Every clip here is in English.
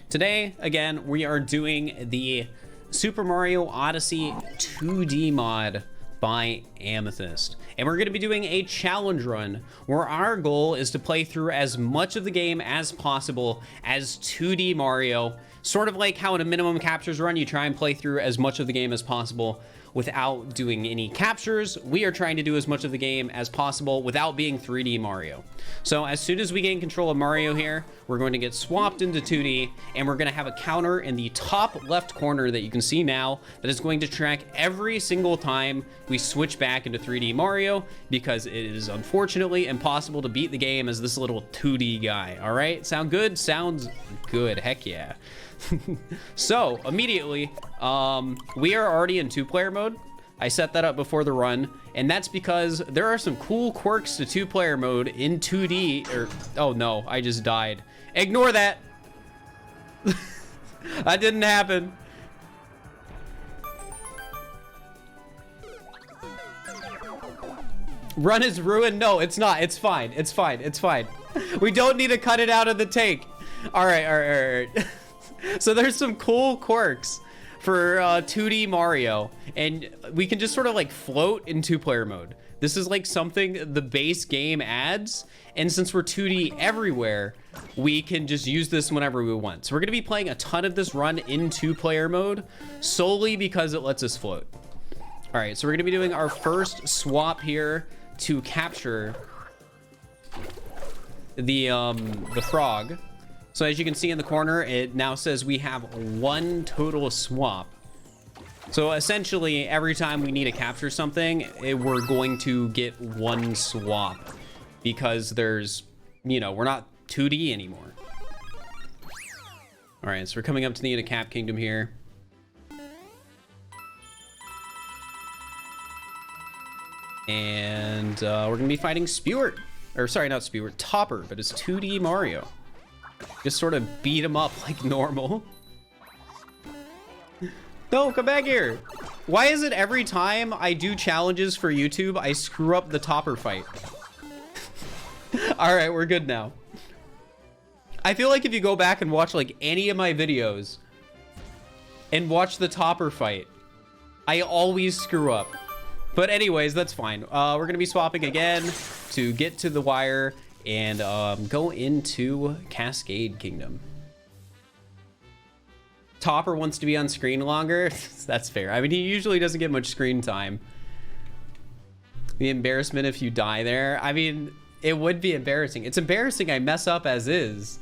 Today, again, we are doing the Super Mario Odyssey 2D mod by Amethyst. And we're going to be doing a challenge run where our goal is to play through as much of the game as possible as 2D Mario. Sort of like how in a minimum captures run, you try and play through as much of the game as possible without doing any captures. We are trying to do as much of the game as possible without being 3D Mario. So as soon as we gain control of Mario here, we're going to get swapped into 2D, and we're going to have a counter in the top left corner that you can see now that is going to track every single time we switch back into 3D Mario, because it is unfortunately impossible to beat the game as this little 2D guy. All right, sound good? Sounds good. Heck yeah. So immediately, we are already in 2-player mode. I set that up before the run, and that's because there are some cool quirks to 2-player mode in 2D, or, oh no, I just died. Ignore that. That didn't happen. Run is ruined. No, it's not. It's fine. It's fine. It's fine. We don't need to cut it out of the take. All right, all right, all right. So there's some cool quirks for 2D Mario, and we can just sort of like float in 2-player mode. This is like something the base game adds, and since we're 2D everywhere, we can just use this whenever we want. So we're going to be playing a ton of this run in 2-player mode solely because it lets us float. All right, so we're going to be doing our first swap here to capture the frog. So as you can see in the corner, it now says we have 1 total swap. So essentially, every time we need to capture something, we're going to get 1 swap because there's, you know, we're not 2D anymore. All right, so we're coming up to the end of Cap Kingdom here. And we're gonna be fighting Spewart, or sorry, not Spewart, Topper, but it's 2D Mario. Just sort of beat him up like normal. No, come back here. Why is it every time I do challenges for YouTube, I screw up the Topper fight? All right, we're good now. I feel like if you go back and watch like any of my videos and watch the Topper fight, I always screw up. But anyways, that's fine. We're gonna be swapping again to get to the wire and go into Cascade Kingdom. Topper wants to be on screen longer. That's fair. I mean, he usually doesn't get much screen time. The embarrassment if you die there. I mean, it would be embarrassing. It's embarrassing I mess up as is.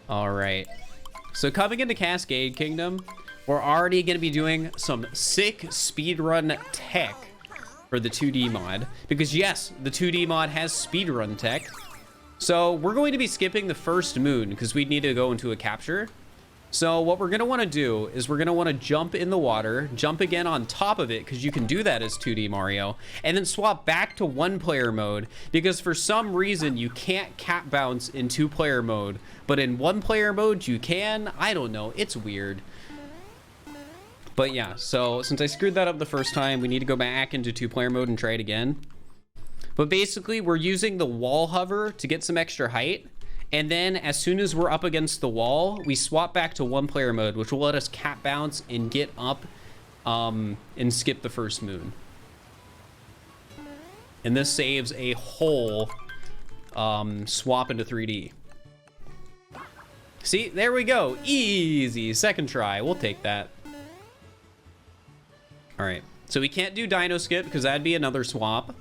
All right. So coming into Cascade Kingdom, we're already going to be doing some sick speedrun tech for the 2D mod, because yes, the 2D mod has speedrun tech. So we're going to be skipping the first moon because we need to go into a capture. So what we're going to want to do is we're going to want to jump in the water, jump again on top of it, because you can do that as 2D Mario, and then swap back to 1-player mode, because for some reason you can't cap bounce in 2-player mode, but in 1-player mode you can. I don't know, it's weird. But yeah, so since I screwed that up the first time, we need to go back into 2-player mode and try it again. But basically, we're using the wall hover to get some extra height. And then as soon as we're up against the wall, we swap back to 1-player mode, which will let us cap bounce and get up and skip the first moon. And this saves a whole swap into 3D. See, there we go. Easy. Second try. We'll take that. All right, so we can't do Dino Skip because that'd be another swap.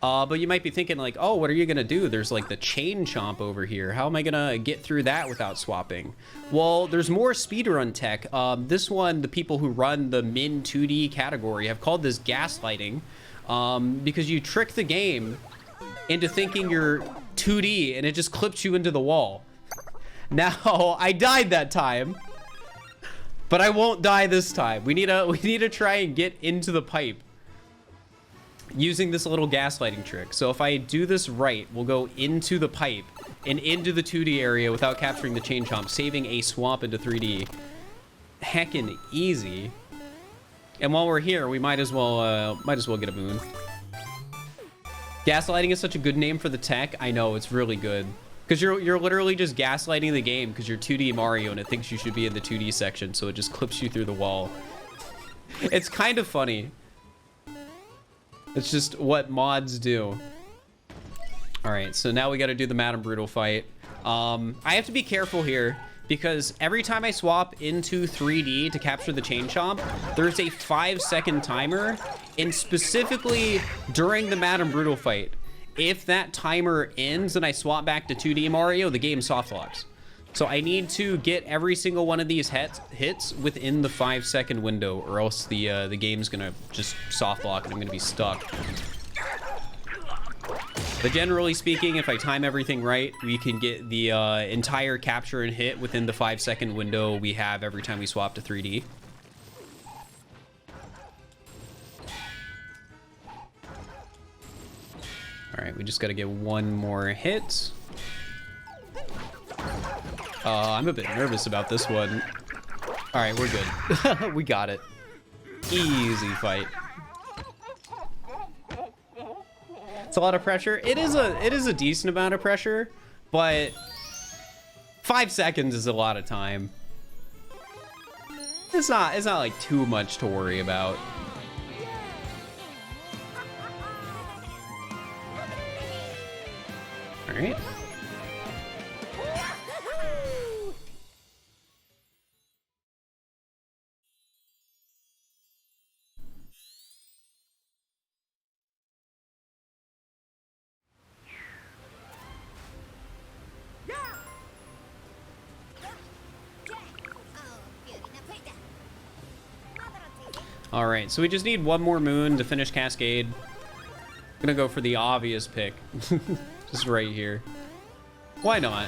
But you might be thinking like, oh, what are you gonna do? There's like the chain chomp over here. How am I gonna get through that without swapping? Well, there's more speedrun tech. This one, the people who run the Min 2D category have called this gaslighting, because you trick the game into thinking you're 2D and it just clips you into the wall. Now, I died that time, but I won't die this time. We need to try and get into the pipe using this little gaslighting trick. So if I do this right, we'll go into the pipe and into the 2D area without capturing the chain chomp, saving a swap into 3D. Heckin' easy. And while we're here, we might as well get a moon. Gaslighting is such a good name for the tech. I know, it's really good. Because you're literally just gaslighting the game because you're 2D Mario and it thinks you should be in the 2D section, so it just clips you through the wall. It's kind of funny. It's just what mods do. All right, so now we got to do the Madame Brutal fight. I have to be careful here because every time I swap into 3D to capture the Chain Chomp, there's a 5-second timer, and specifically during the Madame Brutal fight, if that timer ends and I swap back to 2D Mario, the game soft locks. So I need to get every single one of these hits within the 5-second window, or else the game's gonna just soft lock and I'm gonna be stuck. But generally speaking, if I time everything right, we can get the entire capture and hit within the 5-second window we have every time we swap to 3D. All right, we just gotta get one more hit. I'm a bit nervous about this one. All right, we're good. We got it. Easy fight. It's a lot of pressure. It is a decent amount of pressure, but 5 seconds is a lot of time. It's not like too much to worry about. All right. All right, so we just need one more moon to finish Cascade. I'm gonna go for the obvious pick. Just right here. Why not?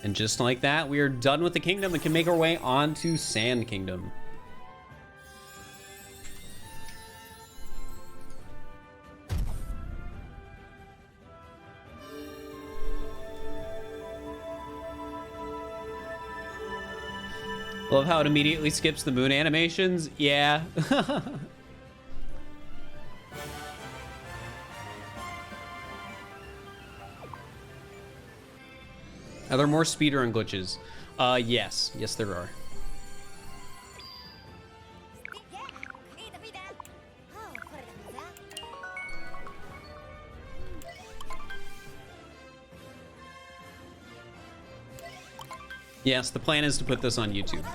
And just like that, we are done with the kingdom and can make our way on to Sand Kingdom. Love how it immediately skips the moon animations. Yeah. Are there more speedrun glitches? Yes. Yes, there are. Yes, the plan is to put this on YouTube.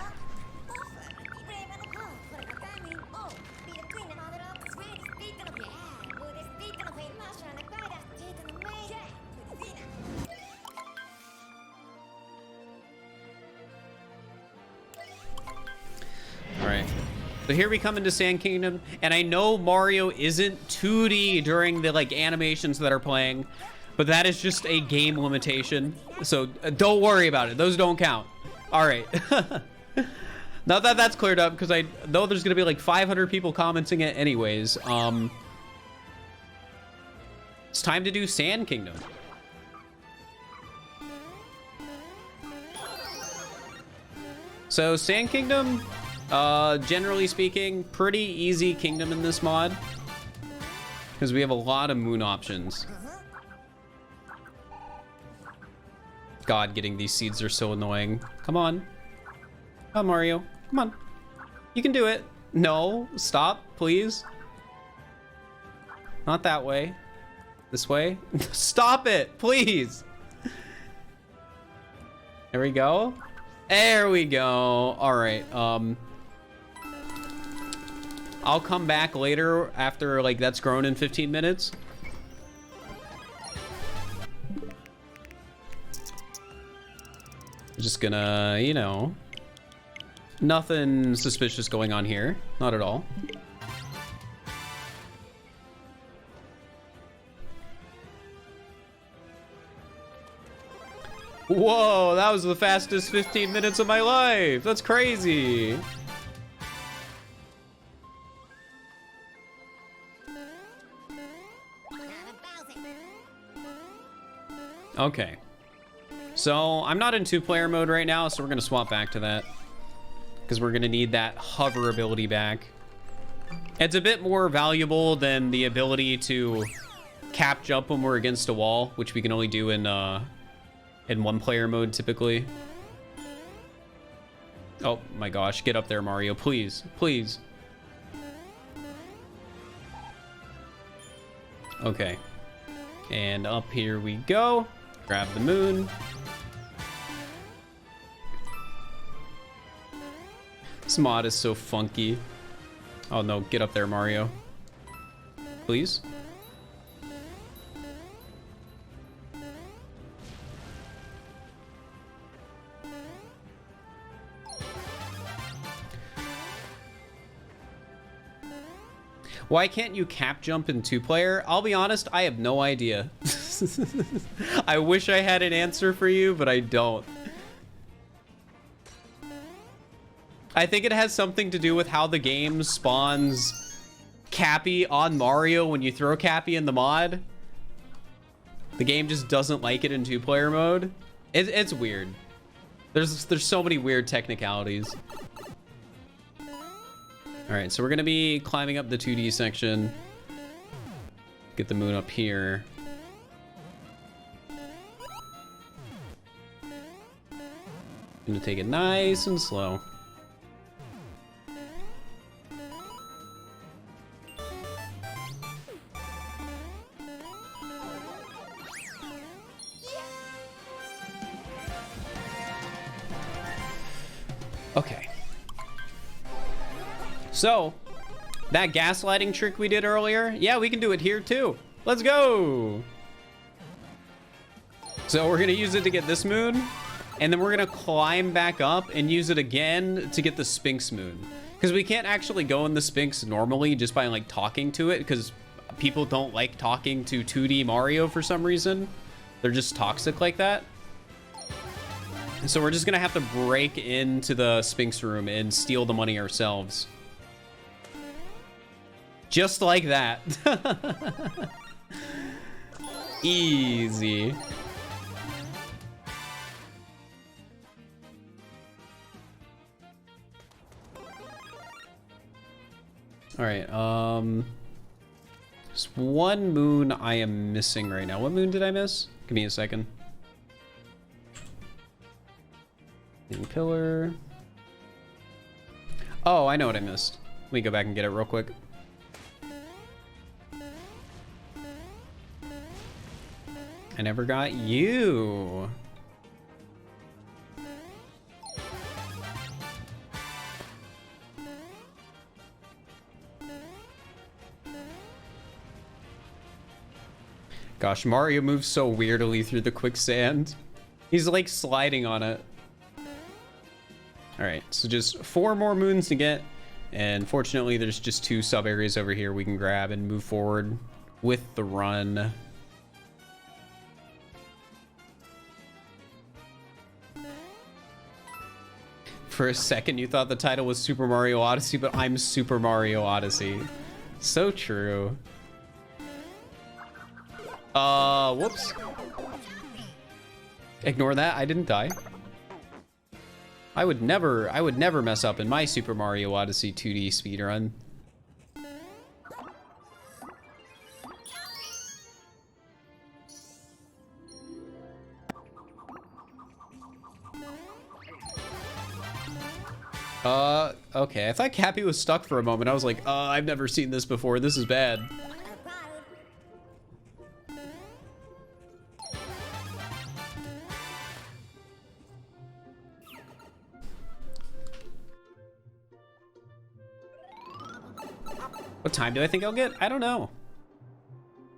So here we come into Sand Kingdom, and I know Mario isn't 2D during the like animations that are playing, but that is just a game limitation. So don't worry about it. Those don't count. All right. Now that that's cleared up, because I know there's gonna be like 500 people commenting it anyways. It's time to do Sand Kingdom. So Sand Kingdom, generally speaking, pretty easy kingdom in this mod because we have a lot of moon options. God, getting these seeds are so annoying. Come on. Come on, Mario. Come on. You can do it. No, stop, please. Not that way. This way. Stop it, please. There we go. There we go. All right. I'll come back later after like that's grown in 15 minutes. Just gonna, you know, nothing suspicious going on here. Not at all. Whoa, that was the fastest 15 minutes of my life. That's crazy. Okay. So I'm not in 2-player mode right now, so we're gonna swap back to that because we're gonna need that hover ability back. It's a bit more valuable than the ability to cap jump when we're against a wall, which we can only do in one player mode typically. Oh my gosh, get up there, Mario, please, please. Okay, and up here we go. Grab the moon. This mod is so funky. Oh no, get up there, Mario. Please. Why can't you cap jump in 2-player? I'll be honest, I have no idea. I wish I had an answer for you, but I don't. I think it has something to do with how the game spawns Cappy on Mario when you throw Cappy in the mod. The game just doesn't like it in 2-player mode. It's weird. There's so many weird technicalities. All right, so we're gonna be climbing up the 2D section. Get the moon up here. Gonna take it nice and slow. Okay. So, that gaslighting trick we did earlier, yeah, we can do it here too. Let's go. So we're gonna use it to get this moon, and then we're gonna climb back up and use it again to get the Sphinx moon. Because we can't actually go in the Sphinx normally just by like talking to it, because people don't like talking to 2D Mario for some reason. They're just toxic like that. So we're just gonna have to break into the Sphinx room and steal the money ourselves. Just like that. Easy. All right, there's one moon I am missing right now. What moon did I miss? Give me a second. Pillar. Oh, I know what I missed. Let me go back and get it real quick. I never got you. Gosh, Mario moves so weirdly through the quicksand. He's like sliding on it. All right, so just 4 more moons to get. And fortunately, there's just 2 sub areas over here we can grab and move forward with the run. For a second, you thought the title was Super Mario Odyssey, but I'm Super Mario Odyssey. So true. Whoops. Ignore that, I didn't die. I would never mess up in my Super Mario Odyssey 2D speedrun. Okay, I thought Cappy was stuck for a moment. I was like, I've never seen this before. This is bad. What time do I think I'll get? I don't know.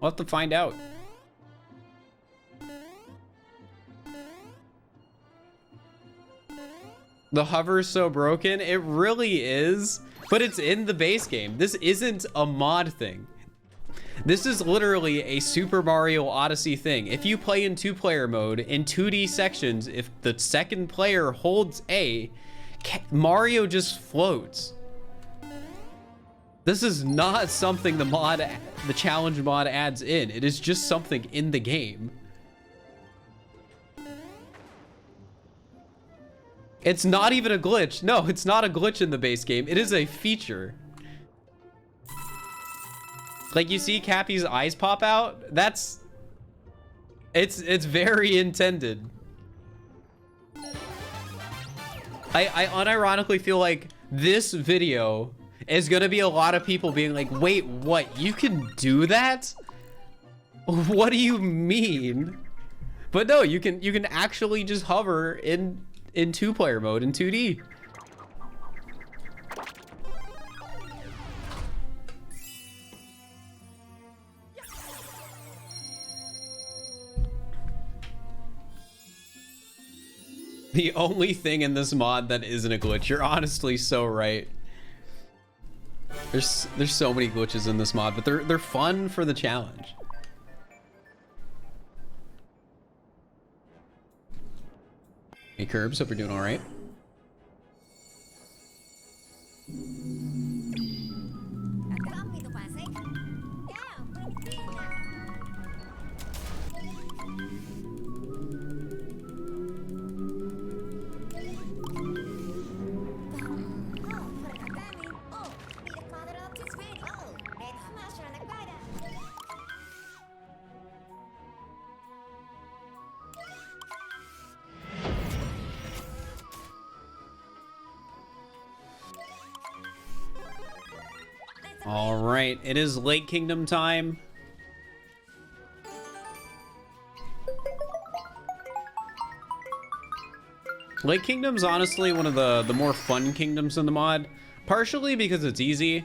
We'll have to find out. The hover is so broken. It really is, but it's in the base game. This isn't a mod thing. This is literally a Super Mario Odyssey thing. If you play in 2-player mode in 2D sections, if the second player holds A, Mario just floats. This is not something the challenge mod adds in. It is just something in the game. It's not even a glitch. No, it's not a glitch in the base game. It is a feature. Like, you see Cappy's eyes pop out? That's... It's very intended. I unironically feel like this video is gonna be a lot of people being like, wait, what? You can do that? What do you mean? But no, you can actually just hover in 2-player mode in 2D. The only thing in this mod that isn't a glitch. You're honestly so right. There's so many glitches in this mod, but they're fun for the challenge. Hey Curbs, hope you're doing all right. All right, it is Lake Kingdom time. Lake Kingdom's honestly one of the more fun kingdoms in the mod, partially because it's easy,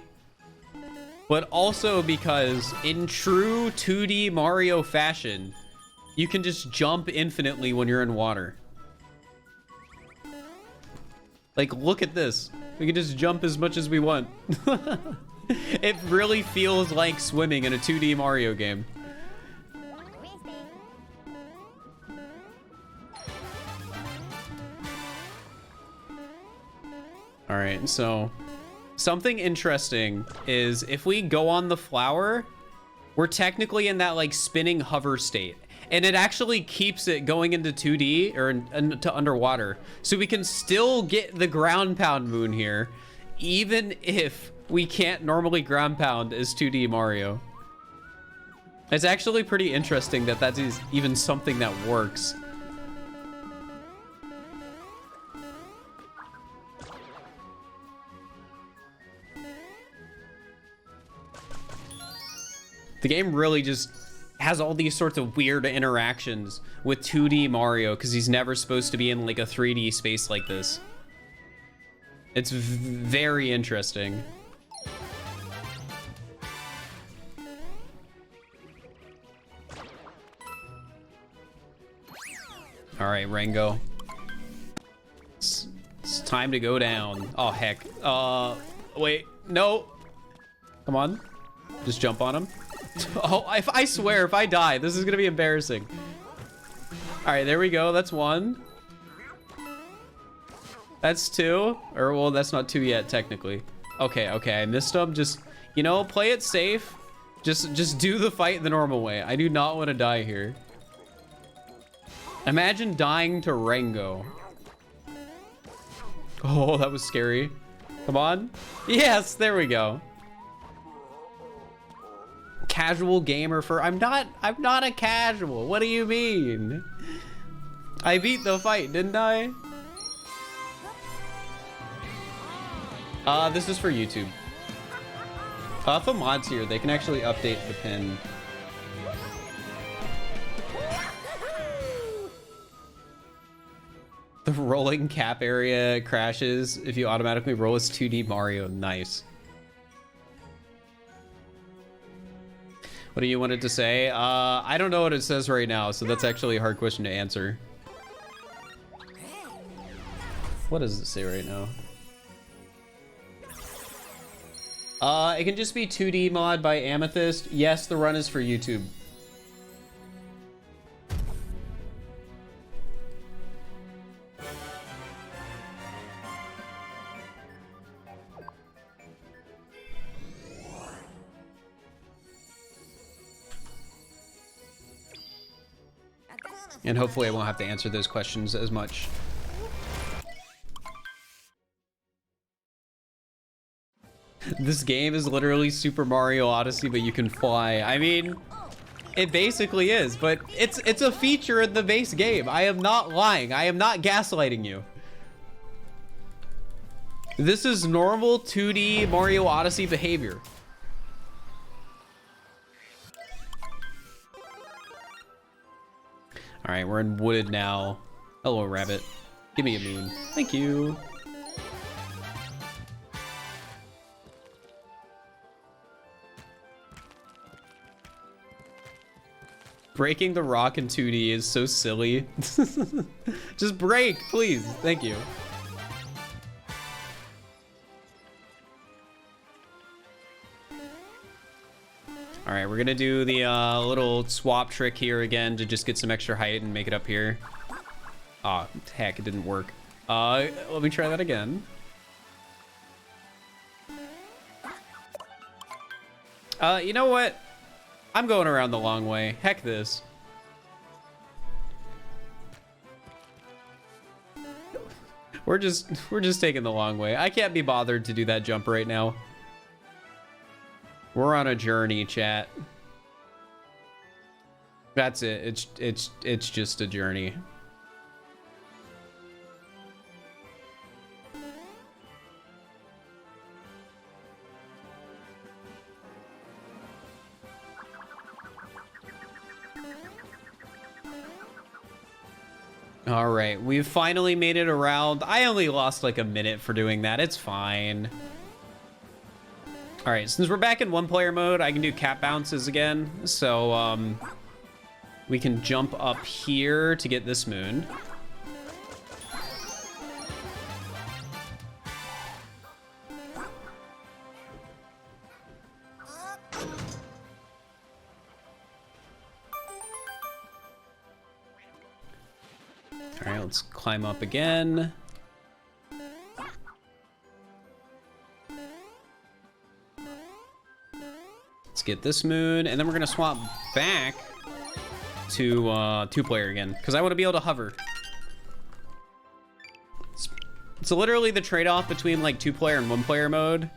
but also because in true 2D Mario fashion, you can just jump infinitely when you're in water. Like, look at this. We can just jump as much as we want. It really feels like swimming in a 2D Mario game. All right, so something interesting is if we go on the flower, we're technically in that like spinning hover state. And it actually keeps it going into 2D or into underwater. So we can still get the ground pound moon here, even if we can't normally ground pound as 2D Mario. It's actually pretty interesting that that is even something that works. The game really just has all these sorts of weird interactions with 2D Mario because he's never supposed to be in like a 3D space like this. It's very interesting. All right, Rango. It's time to go down. Oh, heck. Wait, no. Come on. Just jump on him. Oh, I swear, if I die, this is gonna be embarrassing. All right, there we go. That's one. That's two. Or, well, that's not two yet, technically. Okay, I missed him. Just, you know, play it safe. Just do the fight the normal way. I do not want to die here. Imagine dying to Rango. Oh, that was scary. Come on. Yes, there we go. Casual gamer for... I'm not a casual. What do you mean? I beat the fight, didn't I? This is for YouTube. If a mod's here, they can actually update the pin. The rolling cap area crashes if you automatically roll as 2D Mario. Nice. What do you wanted to say? I don't know what it says right now, so that's actually a hard question to answer. What does it say right now? It can just be 2D mod by Amethyst. Yes, the run is for YouTube. And hopefully I won't have to answer those questions as much. This game is literally Super Mario Odyssey, but you can fly. I mean, it basically is, but it's a feature in the base game. I am not lying. I am not gaslighting you. This is normal 2D Mario Odyssey behavior. All right, we're in wooded now. Hello, rabbit. Give me a moon. Thank you. Breaking the rock in 2D is so silly. Just break, please. Thank you. All right, we're gonna do the little swap trick here again to just get some extra height and make it up here. Aw, oh, heck, it didn't work. Let me try that again. You know what? I'm going around the long way. Heck this. We're just taking the long way. I can't be bothered to do that jump right now. We're on a journey, chat. That's it. It's just a journey. All right, we've finally made it around. I only lost like a minute for doing that. It's fine. All right, since we're back in one-player mode, I can do cap bounces again. So we can jump up here to get this moon. All right, let's climb up again. Let's get this moon, and then we're gonna swap back to two-player again, because I want to be able to hover. It's literally the trade-off between like two-player and one-player mode.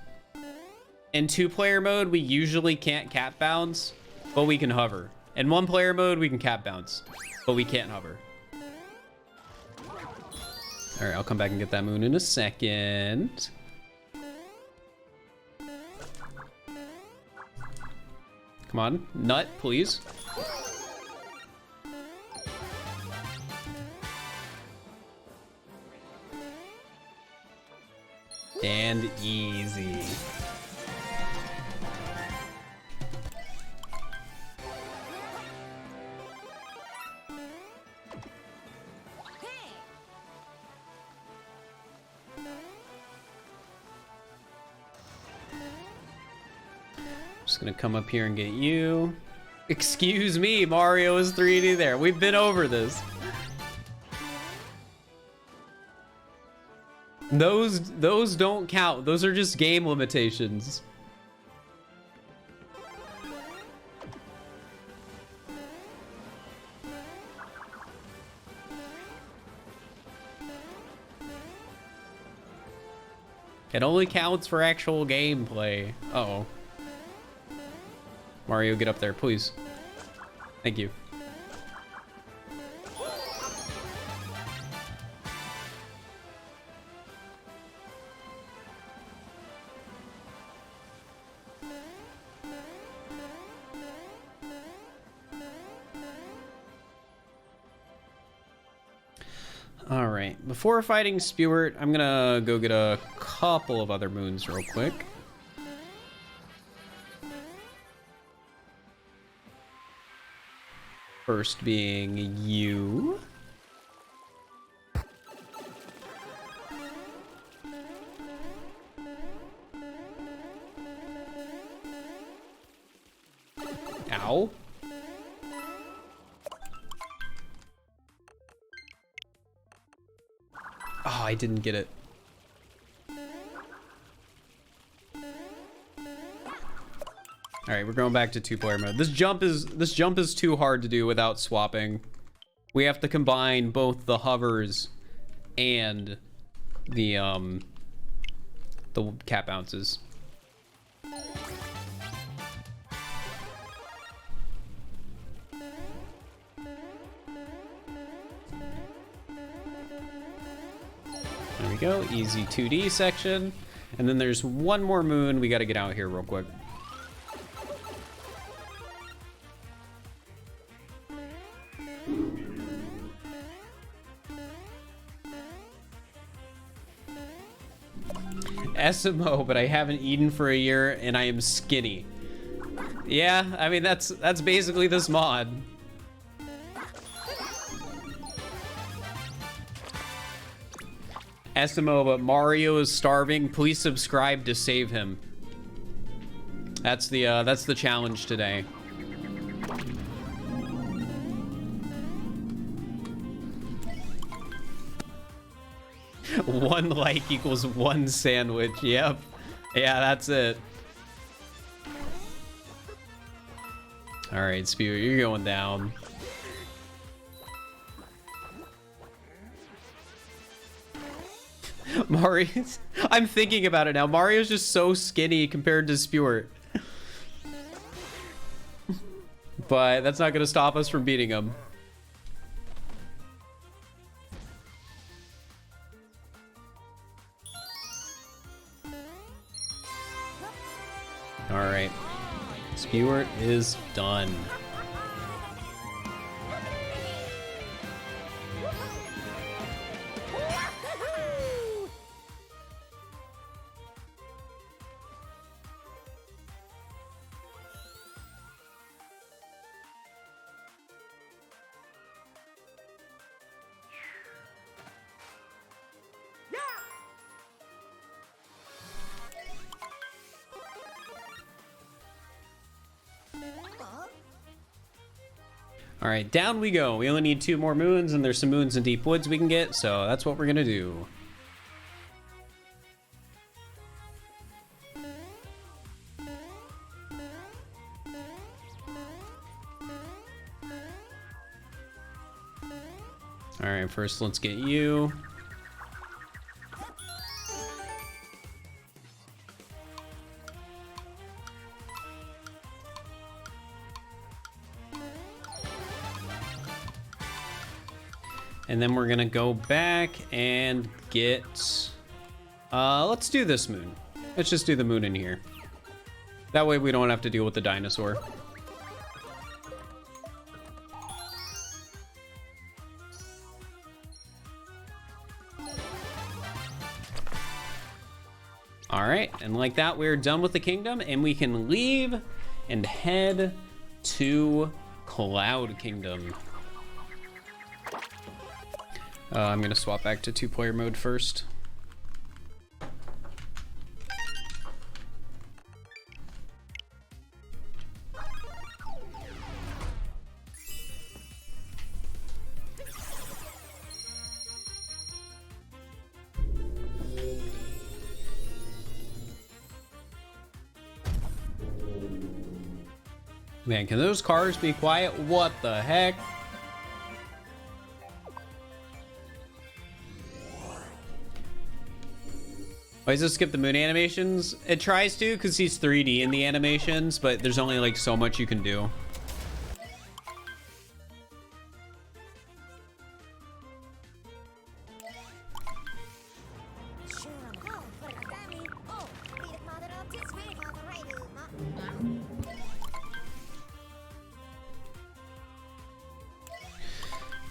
In two-player mode, we usually can't cap bounce, but we can hover. In one-player mode, we can cap bounce, but we can't hover. All right, I'll come back and get that moon in a second. Come on, nut, please. And easy. Just gonna come up here and get you. Excuse me, Mario is 3D there. We've been over this. Those don't count. Those are just game limitations. It only counts for actual gameplay. Uh-oh. Mario, get up there, please. Thank you. All right, before fighting Spewart, I'm gonna go get a couple of other moons real quick. First being you. Ow. Oh, I didn't get it. All right, we're going back to two-player mode. This jump is too hard to do without swapping. We have to combine both the hovers and the cap bounces. There we go, easy 2D section. And then there's one more moon. We gotta get out here real quick. SMO, but I haven't eaten for a year and I am skinny. Yeah, I mean, that's basically this mod. SMO, but Mario is starving. Please subscribe to save him. That's the challenge today. One like equals one sandwich. Yep. Yeah, that's it. All right, Spew, you're going down. Mario, I'm thinking about it now. Mario's just so skinny compared to Spewer. But that's not gonna stop us from beating him. All right, Spewer is done. All right, down we go. We only need 2 more moons, and there's some moons in Deep Woods we can get, so that's what we're gonna do. All right, first let's get you. And then we're gonna go back and get, let's do this moon. Let's just do the moon in here. That way we don't have to deal with the dinosaur. All right, and like that, we're done with the kingdom and we can leave and head to Cloud Kingdom. I'm gonna swap back to 2-player mode first. Man, can those cars be quiet? What the heck? Why does it skip the moon animations? It tries to because he's 3D in the animations, but there's only like so much you can do.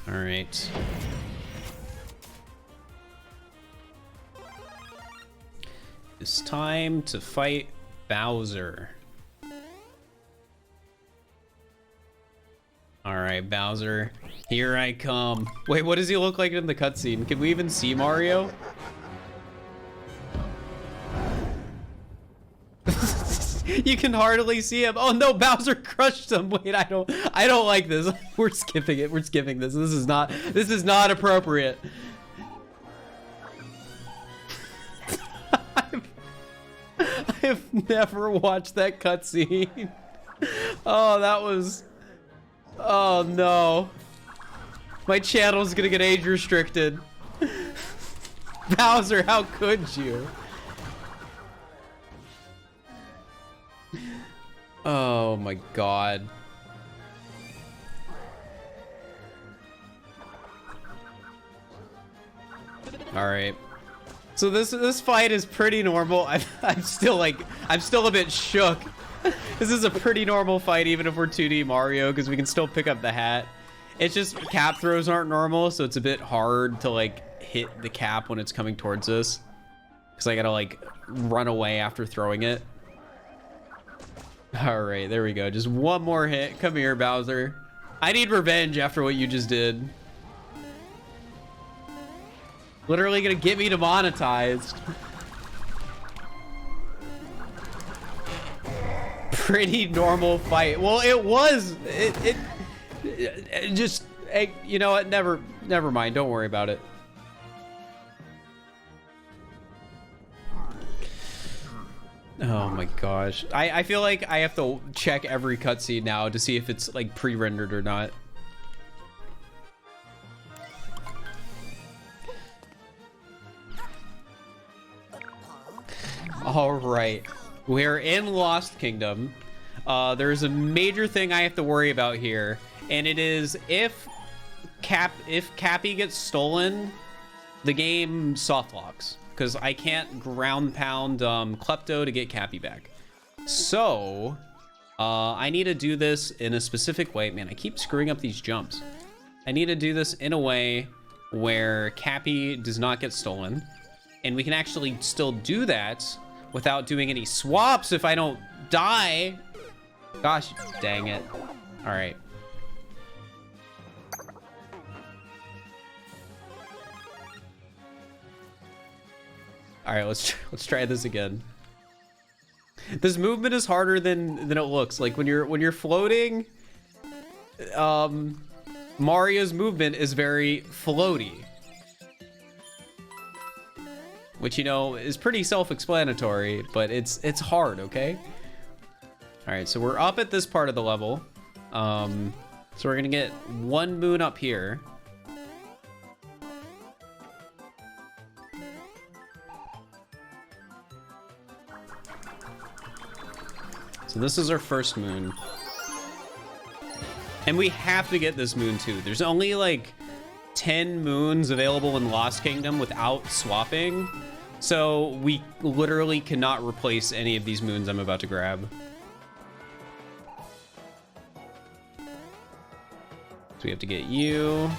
All right. It's time to fight Bowser. All right, Bowser, here I come. Wait, what does he look like in the cutscene? Can we even see Mario? You can hardly see him. Oh no, Bowser crushed him. Wait, I don't like this. We're skipping it. We're skipping this. This is not appropriate. I've never watched that cutscene. Oh, that was... Oh no. My channel's gonna get age restricted. Bowser, how could you? Oh my god. All right. So this fight is pretty normal. I'm still a bit shook. This is a pretty normal fight, even if we're 2D Mario, because we can still pick up the hat. It's just cap throws aren't normal, so it's a bit hard to like hit the cap when it's coming towards us, because I gotta like run away after throwing it. All right, there we go. Just one more hit. Come here, Bowser. I need revenge after what you just did. Literally gonna get me demonetized. Pretty normal fight. Well, it was. It just. You know what? Never mind. Don't worry about it. Oh my gosh. I feel like I have to check every cutscene now to see if it's like pre-rendered or not. All right, we're in Lost Kingdom. There's a major thing I have to worry about here, and it is if Cappy gets stolen, the game soft locks, because I can't ground pound Klepto to get Cappy back. So I need to do this in a specific way. Man, I keep screwing up these jumps. I need to do this in a way where Cappy does not get stolen, and we can actually still do that without doing any swaps if I don't die. Gosh, dang it. All right. All right, let's try this again. This movement is harder than it looks. Like when you're floating, Mario's movement is very floaty, which, you know, is pretty self-explanatory, but it's hard, okay? All right, so we're up at this part of the level. So we're gonna get one moon up here. So this is our first moon. And we have to get this moon too. There's only like 10 moons available in Lost Kingdom without swapping. So we literally cannot replace any of these moons I'm about to grab. So we have to get you.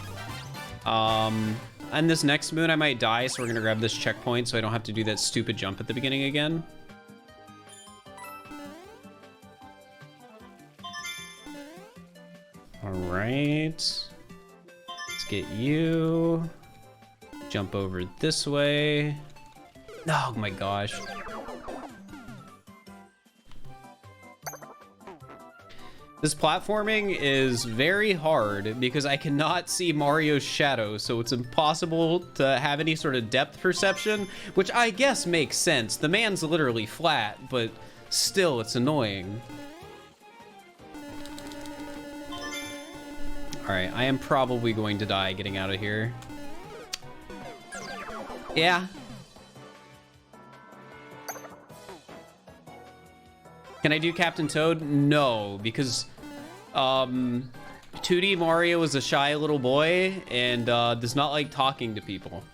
And this next moon I might die, so we're gonna grab this checkpoint so I don't have to do that stupid jump at the beginning again. All right. Let's get you. Jump over this way. Oh my gosh. This platforming is very hard because I cannot see Mario's shadow, so it's impossible to have any sort of depth perception, which I guess makes sense. The man's literally flat, but still, it's annoying. All right, I am probably going to die getting out of here. Yeah. Can I do Captain Toad? No, because 2D Mario is a shy little boy and does not like talking to people.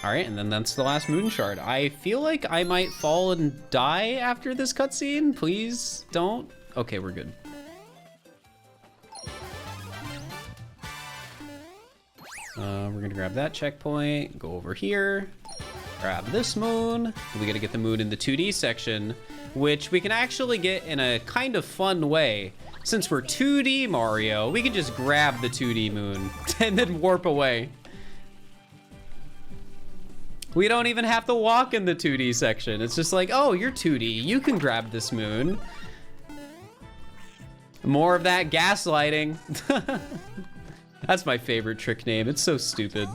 All right, and then that's the last moon shard. I feel like I might fall and die after this cutscene. Please don't. Okay, we're good. We're gonna grab that checkpoint, go over here, grab this moon. We gotta get the moon in the 2D section, which we can actually get in a kind of fun way. Since we're 2D Mario, we can just grab the 2D moon and then warp away. We don't even have to walk in the 2D section. It's just like, oh, you're 2D, you can grab this moon. More of that gaslighting. That's my favorite trick name. It's so stupid,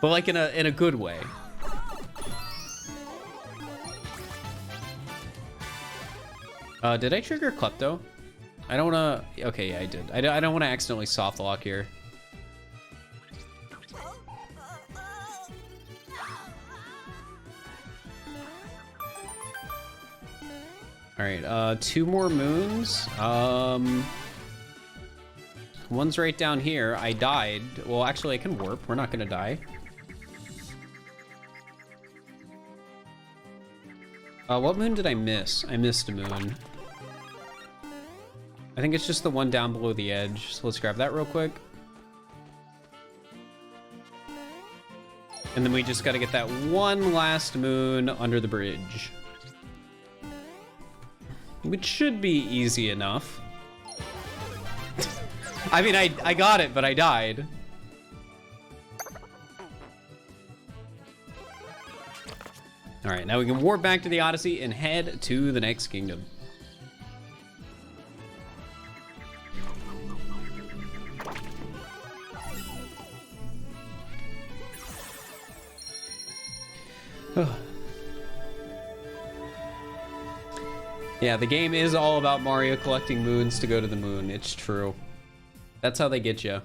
but like in a good way. Did I trigger Klepto? I don't wanna. Okay, yeah, I did. I don't want to accidentally soft lock here. All All right, 2 more moons. One's right down here. I died. Well, actually, I can warp. We're not gonna die. What moon did I miss? I missed a moon. I think it's just the one down below the edge. So let's grab that real quick. And then we just gotta get that one last moon under the bridge. Which should be easy enough. I mean, I got it, but I died. All right, now we can warp back to the Odyssey and head to the next kingdom. Yeah, the game is all about Mario collecting moons to go to the moon. It's true. That's how they get you.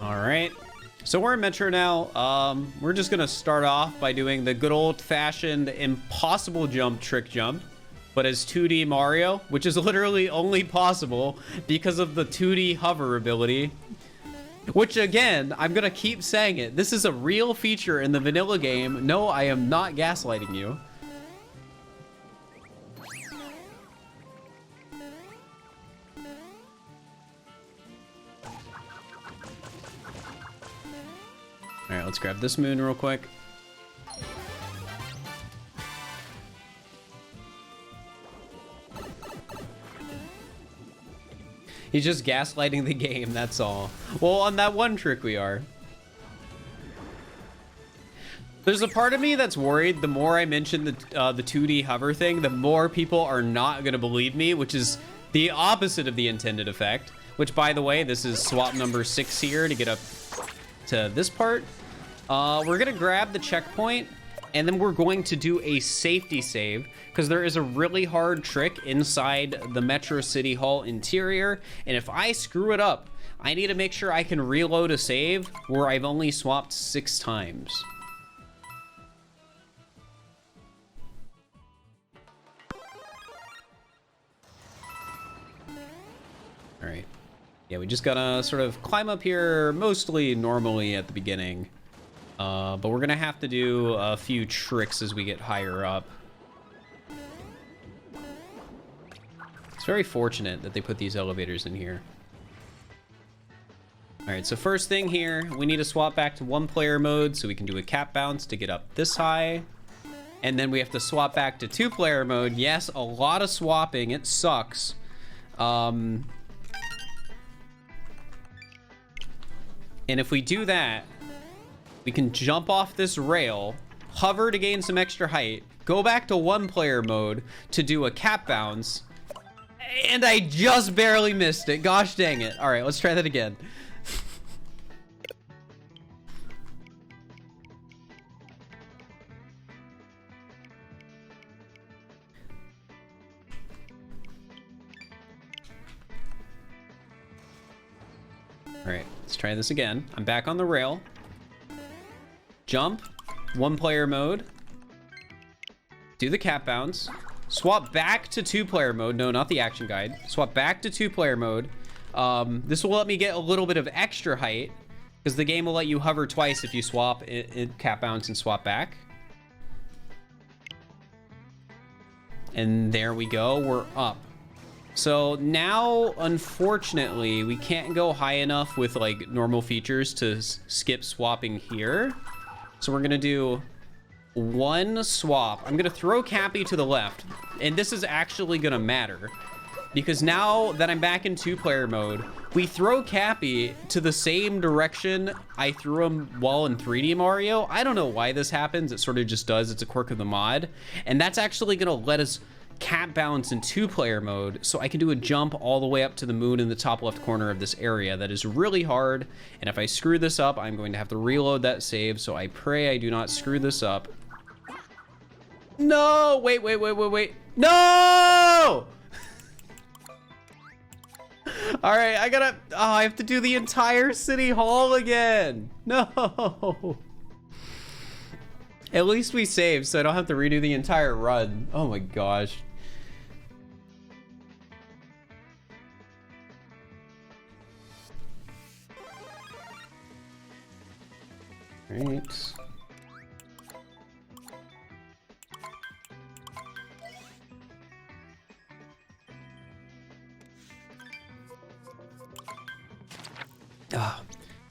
All right, so we're in Metro now. We're just gonna start off by doing the good old-fashioned impossible jump trick jump, but as 2D Mario, which is literally only possible because of the 2D hover ability. Which again, I'm gonna keep saying it. This is a real feature in the vanilla game. No, I am not gaslighting you. All right, let's grab this moon real quick. He's just gaslighting the game, that's all. Well, on that one trick we are. There's a part of me that's worried the more I mention the 2D hover thing, the more people are not gonna believe me, which is the opposite of the intended effect. Which, by the way, this is swap number 6 here to get up to this part. We're gonna grab the checkpoint, and then we're going to do a safety save, because there is a really hard trick inside the Metro City Hall interior, and if I screw it up, I need to make sure I can reload a save where I've only swapped 6 times. All right. Yeah, we just gotta sort of climb up here mostly normally at the beginning. But we're gonna have to do a few tricks as we get higher up. It's very fortunate that they put these elevators in here. All right, so first thing here, we need to swap back to 1-player mode so we can do a cap bounce to get up this high. And then we have to swap back to 2-player mode. Yes, a lot of swapping, it sucks. And if we do that, we can jump off this rail, hover to gain some extra height, go back to 1-player mode to do a cap bounce, and I just barely missed it. Gosh dang it. All right, let's try that again. All right, let's try this again. I'm back on the rail. Jump, 1-player mode, do the cap bounce, swap back to 2-player mode. No, not the action guide. Swap back to 2-player mode. This will let me get a little bit of extra height because the game will let you hover twice if you swap it, cap bounce and swap back. And there we go, we're up. So now, unfortunately, we can't go high enough with like normal features to skip swapping here. So we're gonna do 1 swap. I'm gonna throw Cappy to the left, and this is actually gonna matter because now that I'm back in 2-player mode, we throw Cappy to the same direction I threw him while in 3D Mario. I don't know why this happens. It sort of just does. It's a quirk of the mod. And that's actually gonna let us cap balance in 2-player mode, so I can do a jump all the way up to the moon in the top left corner of this area. That is really hard, and if I screw this up, I'm going to have to reload that save, so I pray I do not screw this up. No! Wait. No! All right, I have to do the entire city hall again. No. At least we saved, so I don't have to redo the entire run. Oh my gosh. Right.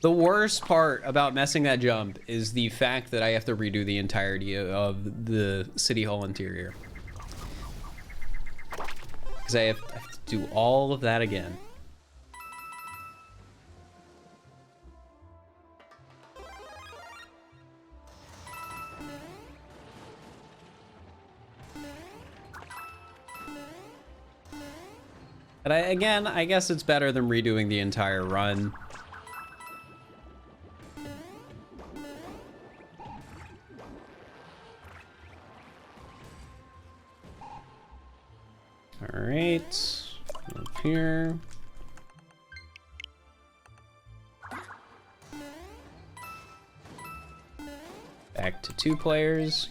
The worst part about messing that jump is the fact that I have to redo the entirety of the City Hall interior. Because I have to do all of that again. But I guess it's better than redoing the entire run. All right, up here. Back to 2 players.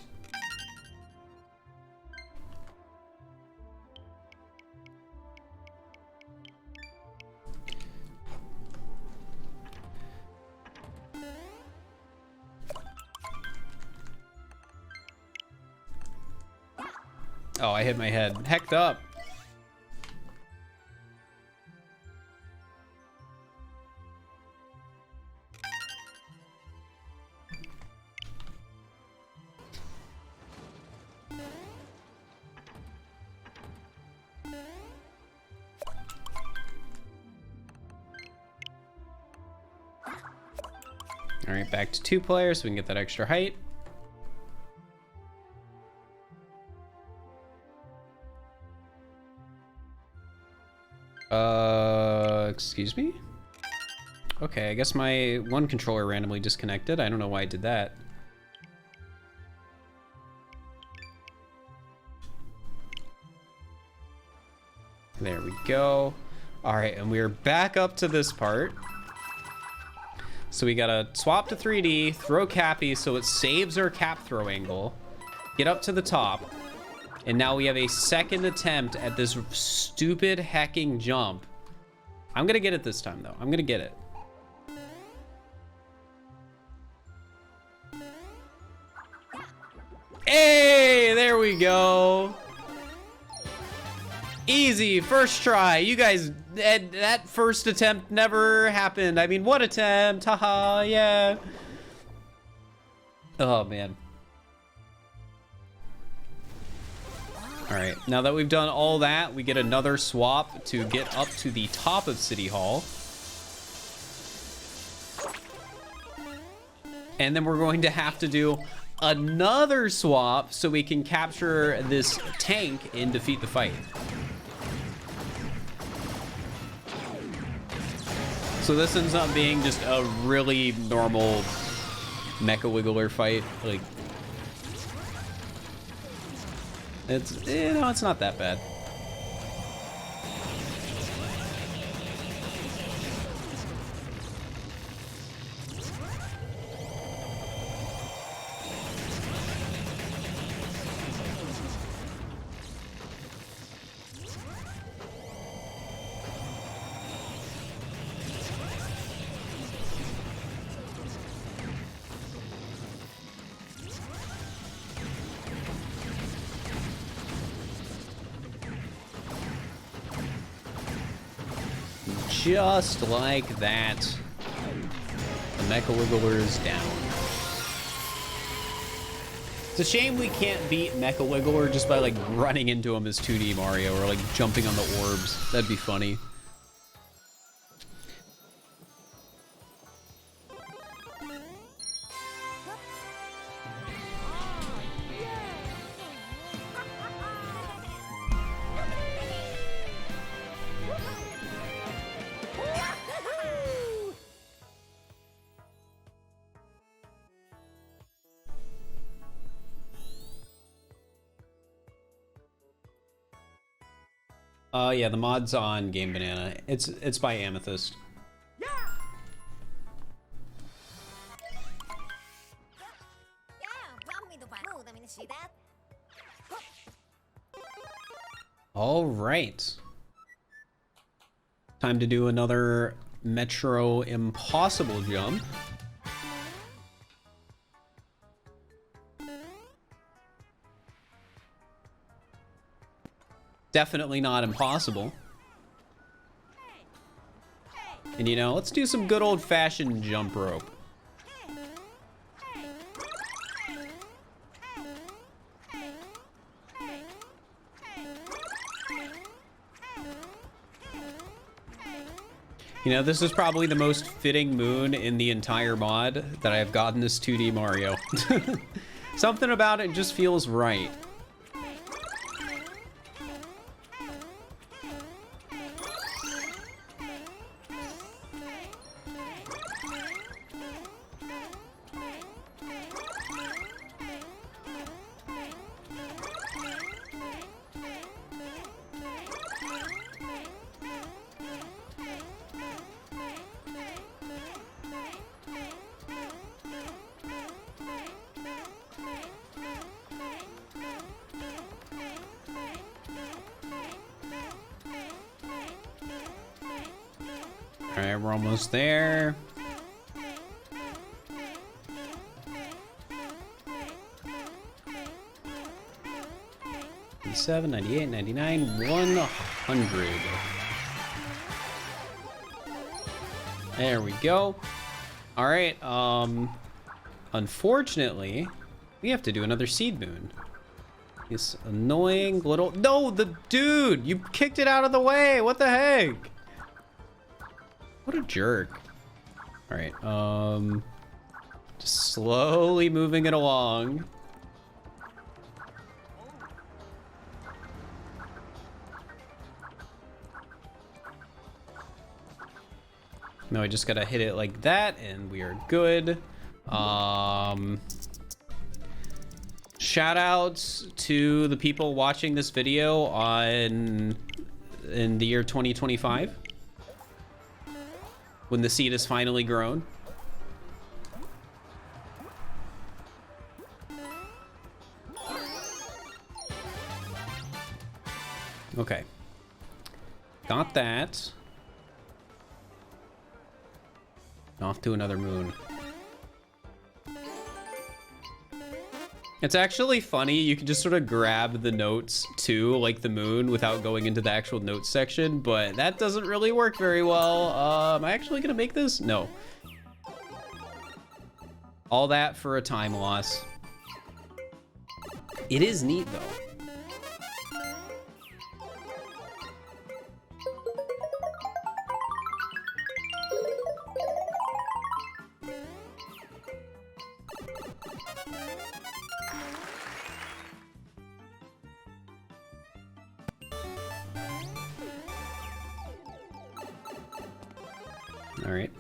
Oh, I hit my head. Hecked up. All right, back to 2 players so we can get that extra height. Excuse me? Okay, I guess my one controller randomly disconnected. I don't know why I did that. There we go. All right, and we're back up to this part. So we gotta swap to 3D, throw Cappy so it saves our cap throw angle, get up to the top, and now we have a second attempt at this stupid hacking jump. I'm gonna get it this time though. I'm gonna get it. Hey, there we go. Easy, first try. You guys, that first attempt never happened. I mean, what attempt? Haha, yeah. Oh, man. All right, now that we've done all that, we get another swap to get up to the top of City Hall. And then we're going to have to do another swap so we can capture this tank and defeat the fight. So this ends up being just a really normal Mecha Wiggler fight. Like, it's, you know, it's not that bad. Just like that, the Mecha Wiggler is down. It's a shame we can't beat Mecha Wiggler just by like running into him as 2D Mario or like jumping on the orbs. That'd be funny. Yeah, the mod's on Game Banana. It's by Amethyst. All right. Time to do another Metro Impossible jump. Definitely not impossible. And you know, let's do some good old-fashioned jump rope. You know, this is probably the most fitting moon in the entire mod that I have gotten this 2D Mario. Something about it just feels right. All right, we're almost there. $97, $98, $99, $100. There we go. All right, unfortunately, we have to do another seed moon. This annoying little... No, the dude! You kicked it out of the way! What the heck? What a jerk. All right, just slowly moving it along. No, I just gotta hit it like that and we are good. Shout outs to the people watching this video in the year 2025. When the seed is finally grown. Okay. Got that. Off to another moon. It's actually funny, you can just sort of grab the notes too, like the moon, without going into the actual notes section, but that doesn't really work very well. Am I actually gonna make this? No. All that for a time loss. It is neat though. All right.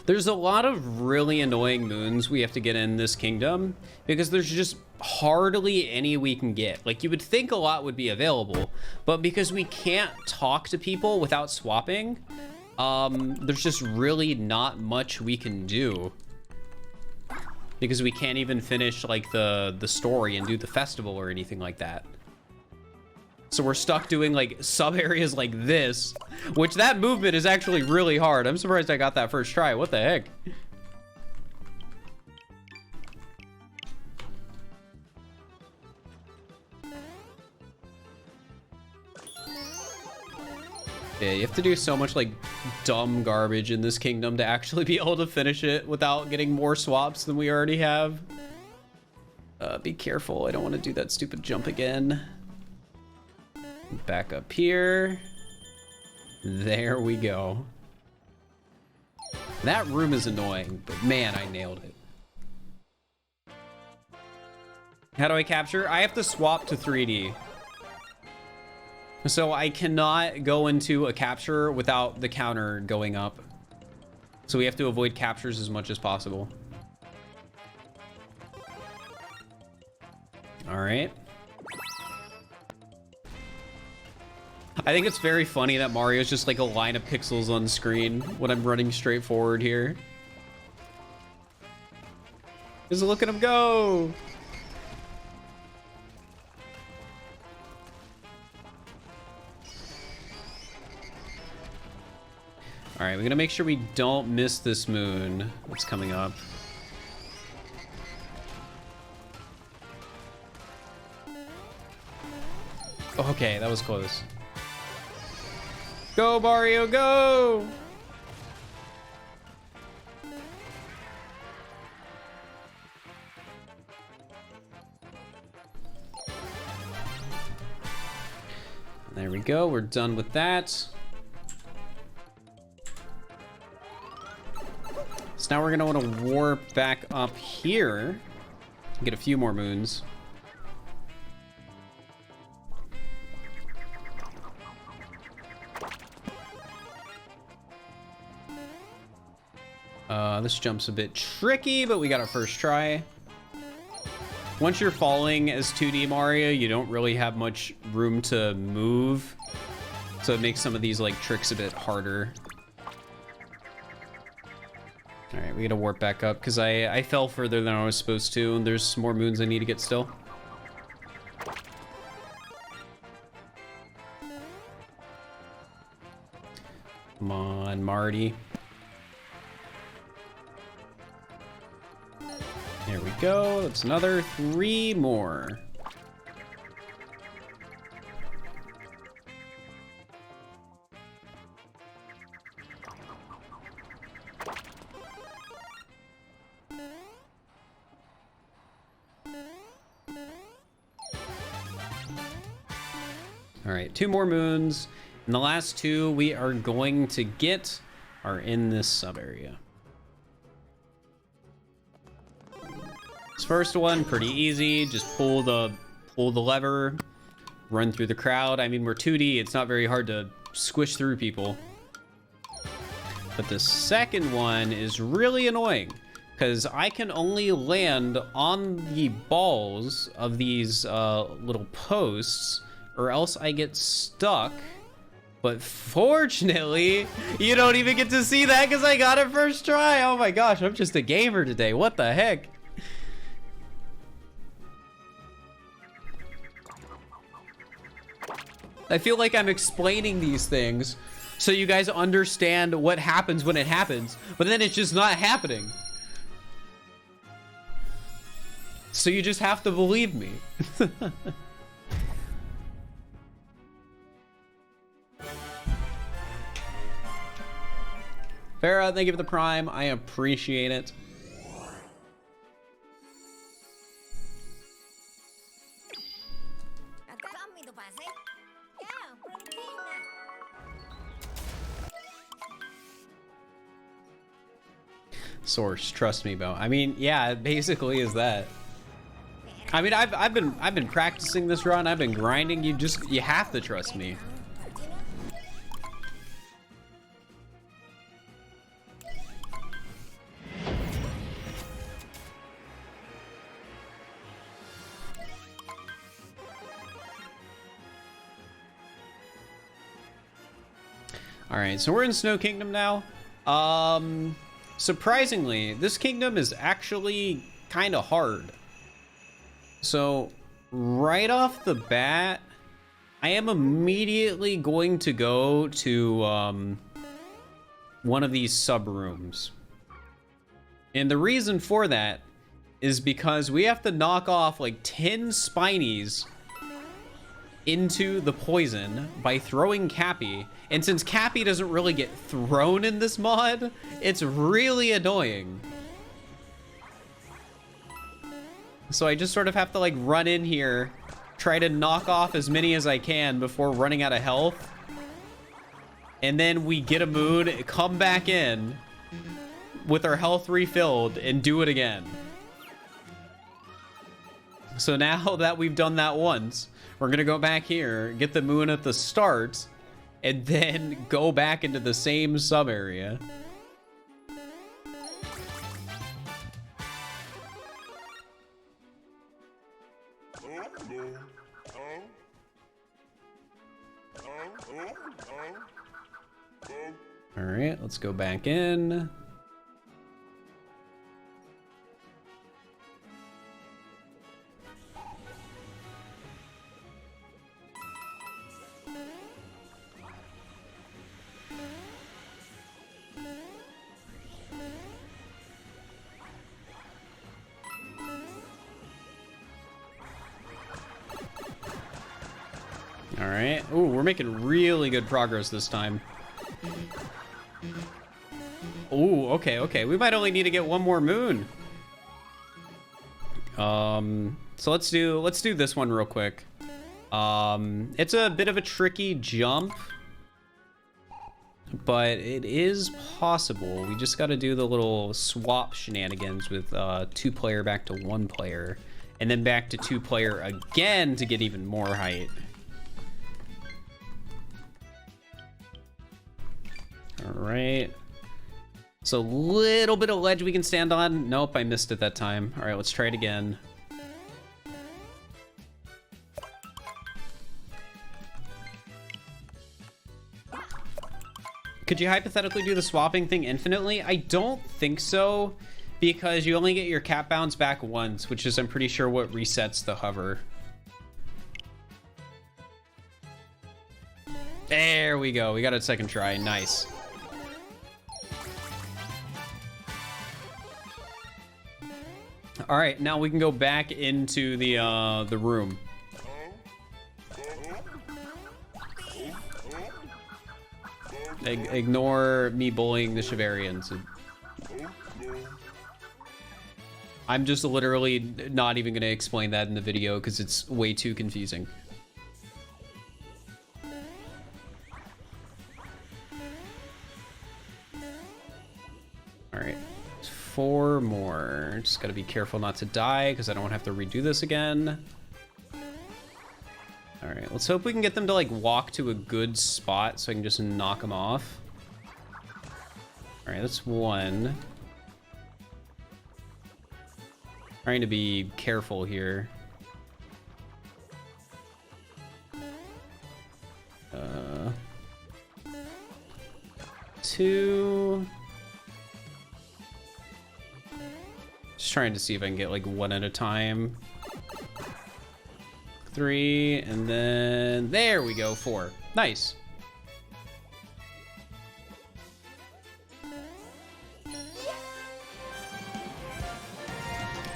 There's a lot of really annoying moons we have to get in this kingdom because there's just hardly any we can get. Like, you would think a lot would be available, but because we can't talk to people without swapping, there's just really not much we can do because we can't even finish like the story and do the festival or anything like that. So we're stuck doing like sub areas like this, which that movement is actually really hard. I'm surprised I got that first try. What the heck? Yeah, you have to do so much like dumb garbage in this kingdom to actually be able to finish it without getting more swaps than we already have. Be careful. I don't want to do that stupid jump again. Back up here. There we go. That room is annoying, but man, I nailed it. How do I capture? I have to swap to 3D. So I cannot go into a capture without the counter going up. So we have to avoid captures as much as possible. All right. I think it's very funny that Mario's just like a line of pixels on screen when I'm running straight forward here. Just look at him go. All right, we're gonna make sure we don't miss this moon that's coming up. Okay, that was close. Go, Mario, go! There we go, we're done with that. So now we're gonna want to warp back up here, get a few more moons. This jump's a bit tricky, but we got our first try. Once you're falling as 2D Mario, you don't really have much room to move. So it makes some of these like tricks a bit harder. All right, we gotta warp back up because I fell further than I was supposed to, and there's more moons I need to get still. Come on, Marty. There we go. That's another 3 more. All right, 2 more moons. And the last 2 we are going to get are in this sub area. This first one, pretty easy. Just pull the lever, run through the crowd. I mean, we're 2D. It's not very hard to squish through people. But the second one is really annoying because I can only land on the balls of these little posts, or else I get stuck. But fortunately, you don't even get to see that because I got it first try. Oh my gosh, I'm just a gamer today. What the heck? I feel like I'm explaining these things so you guys understand what happens when it happens, but then it's just not happening. So you just have to believe me. Farah, thank you for the prime. I appreciate it. Source, trust me, Bo. I mean, yeah, it basically is that. I mean, I've been practicing this run. I've been grinding. You have to trust me. All right, so we're in Snow Kingdom now. Surprisingly, this kingdom is actually kind of hard. So right off the bat, I am immediately going to go to one of these sub rooms. And the reason for that is because we have to knock off like 10 Spinies into the poison by throwing Cappy. And since Cappy doesn't really get thrown in this mod, it's really annoying. So I just sort of have to like run in here, try to knock off as many as I can before running out of health. And then we get a moon, come back in with our health refilled and do it again. So now that we've done that once, we're gonna go back here, get the moon at the start, and then go back into the same sub area. All right, let's go back in. All right. Ooh, we're making really good progress this time. Ooh, okay, okay. We might only need to get one more moon. So let's do this one real quick. It's a bit of a tricky jump, but it is possible. We just got to do the little swap shenanigans with 2-player back to 1-player, and then back to 2-player again to get even more height. All right. So a little bit of ledge we can stand on. Nope, I missed it that time. All right, let's try it again. Could you hypothetically do the swapping thing infinitely? I don't think so, because you only get your cap bounce back once, which is, I'm pretty sure, what resets the hover. There we go. We got a second try. Nice. All right, now we can go back into the room. Ignore me bullying the Shivarians. I'm just literally not even going to explain that in the video because it's way too confusing. All right, 4 more. Just got to be careful not to die because I don't want to have to redo this again. All right, let's hope we can get them to like walk to a good spot so I can just knock them off. All right, that's 1. Trying to be careful here. 2. Just trying to see if I can get like 1 at a time. 3, and then there we go, 4. Nice.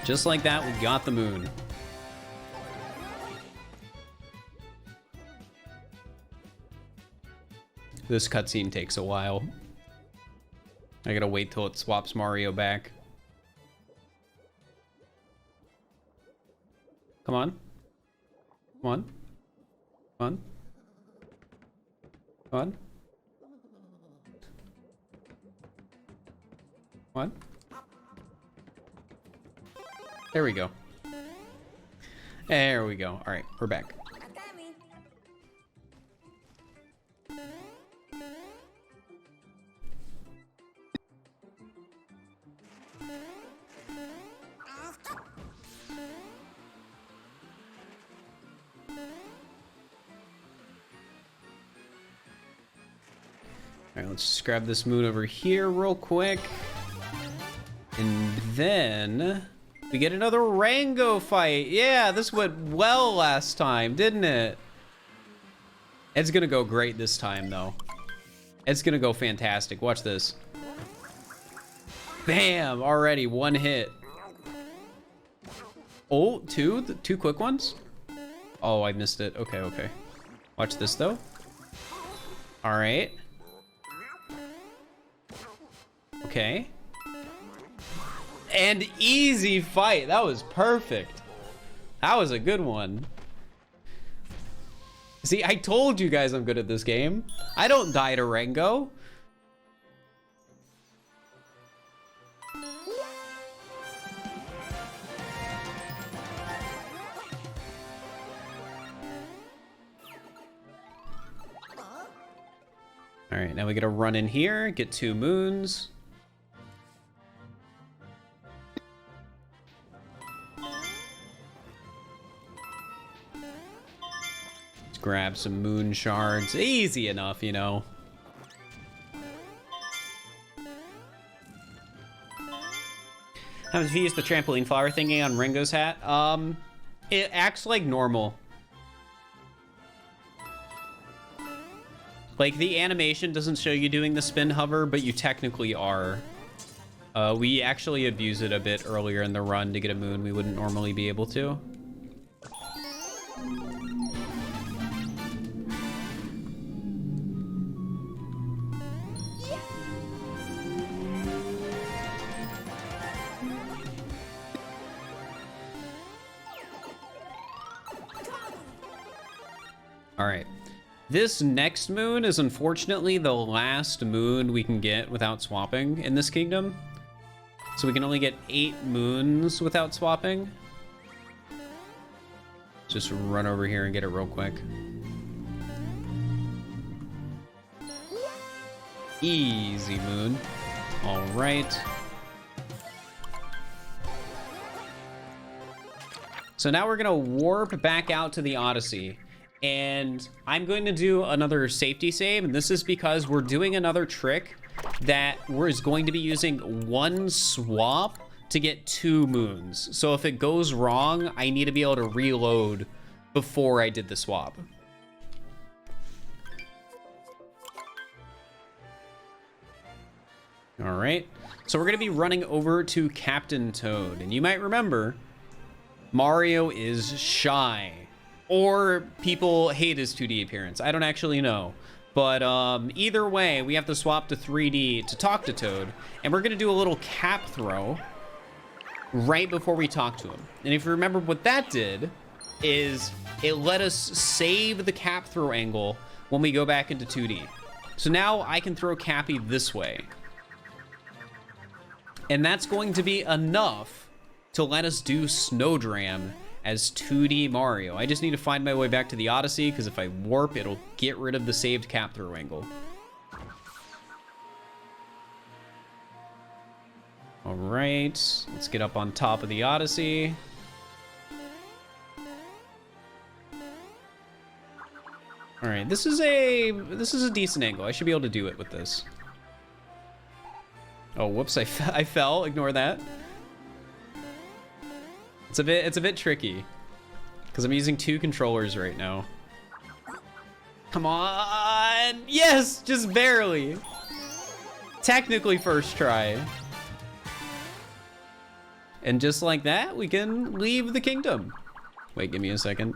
Just like that, we got the moon. This cutscene takes a while. I gotta wait till it swaps Mario back. Come on. Come on. Come on. Come on. Come on. There we go. There we go. All right, we're back. All right, let's just grab this moon over here real quick. And then we get another Rango fight. Yeah, this went well last time, didn't it? It's gonna go great this time, though. It's gonna go fantastic. Watch this. Bam! Already 1 hit. Oh, 2? The 2 quick ones? Oh, I missed it. Okay, okay. Watch this, though. All right. Okay. And easy fight. That was perfect. That was a good one. See, I told you guys I'm good at this game. I don't die to Rango. All right, now we gotta run in here, get 2 moons. Grab some moon shards. Easy enough, you know. How much use the trampoline flower thingy on Ringo's hat? It acts like normal. Like, the animation doesn't show you doing the spin hover, but you technically are. We actually abused it a bit earlier in the run to get a moon we wouldn't normally be able to. All right. This next moon is unfortunately the last moon we can get without swapping in this kingdom. So we can only get 8 moons without swapping. Just run over here and get it real quick. Easy moon. All right. So now we're gonna warp back out to the Odyssey. And I'm going to do another safety save, and this is because we're doing another trick that is going to be using 1 swap to get 2 moons. So if it goes wrong, I need to be able to reload before I did the swap. All right, so we're gonna be running over to Captain Toad, and you might remember, Mario is shy. Or people hate his 2D appearance. I don't actually know. But either way, we have to swap to 3D to talk to Toad. And we're going to do a little cap throw right before we talk to him. And if you remember what that did, is it let us save the cap throw angle when we go back into 2D. So now I can throw Cappy this way. And that's going to be enough to let us do Snowdram as 2D Mario. I just need to find my way back to the Odyssey, because if I warp, it'll get rid of the saved cap throw angle. All right, let's get up on top of the Odyssey. All right, this is a decent angle. I should be able to do it with this. Oh, whoops, I fell. Ignore that. It's a bit tricky because I'm using 2 controllers right now. Come on. Yes, just barely. Technically first try. And just like that, we can leave the kingdom. Wait, give me a second.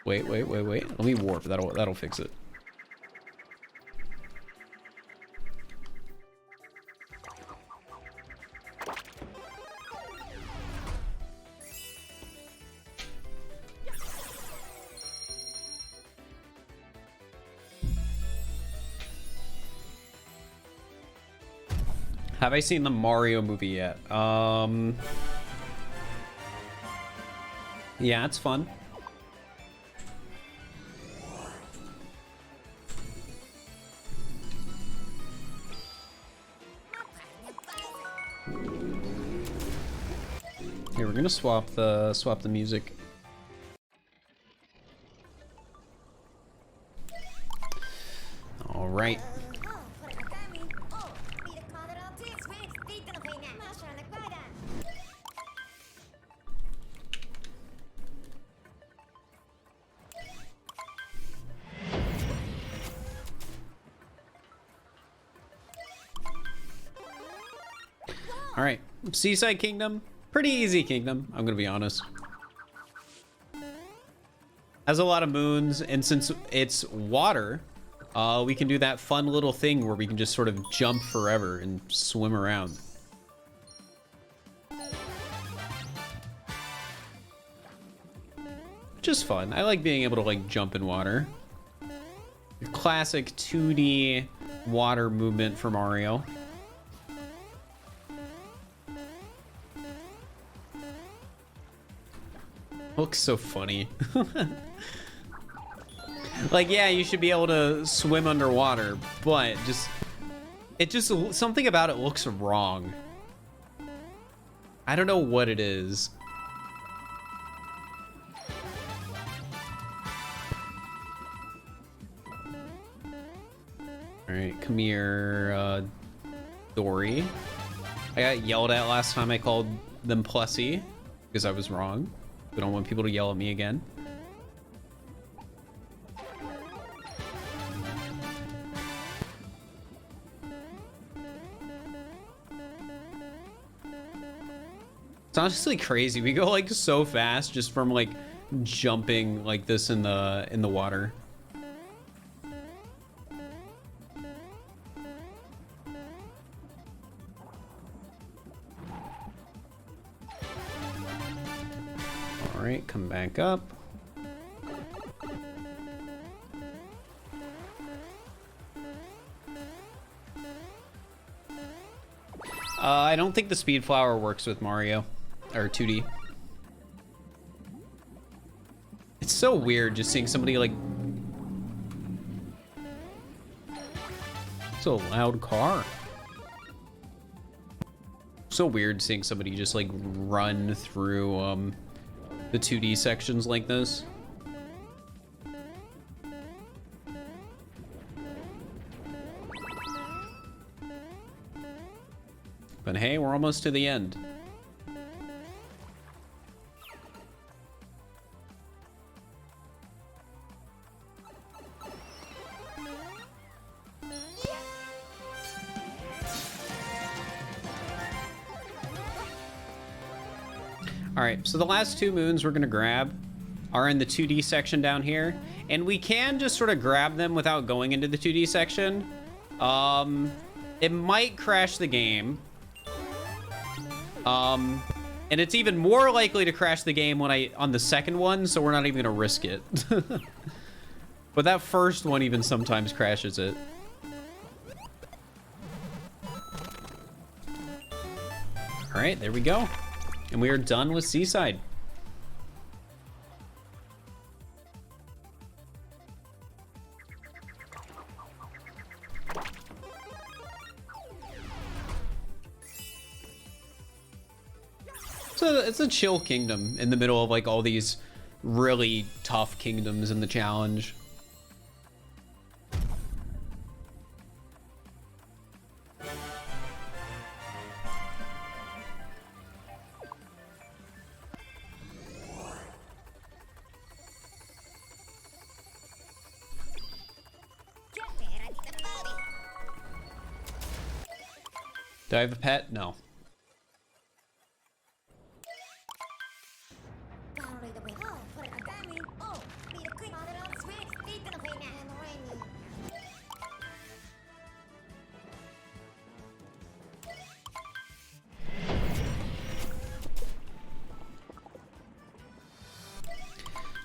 Wait. Let me warp. That'll fix it. Have I seen the Mario movie yet? Yeah, it's fun. Here, we're gonna swap the music. All right. All right, Seaside Kingdom, pretty easy kingdom, I'm gonna be honest. Has a lot of moons, and since it's water, we can do that fun little thing where we can just sort of jump forever and swim around. Just fun. I like being able to like jump in water. Classic 2D water movement for Mario. Looks so funny. Like, yeah, you should be able to swim underwater, but something about it looks wrong. I don't know what it is. right, come here, Dory. I got yelled at last time I called them Plessy because I was wrong. We don't want people to yell at me again. It's honestly crazy. We go like so fast just from like jumping like this in the water. All right, come back up. I don't think the speed flower works with Mario. Or 2D. It's so weird just seeing somebody like... It's a loud car. So weird seeing somebody just like run through the 2D sections like this. But hey, we're almost to the end. All right, so the last two moons we're gonna grab are in the 2D section down here, and we can just sort of grab them without going into the 2D section. It might crash the game. And it's even more likely to crash the game when on the second one, so we're not even gonna risk it. But that first one even sometimes crashes it. All right, there we go. And we are done with Seaside. So it's a chill kingdom in the middle of like all these really tough kingdoms in the challenge. Do I have a pet? No.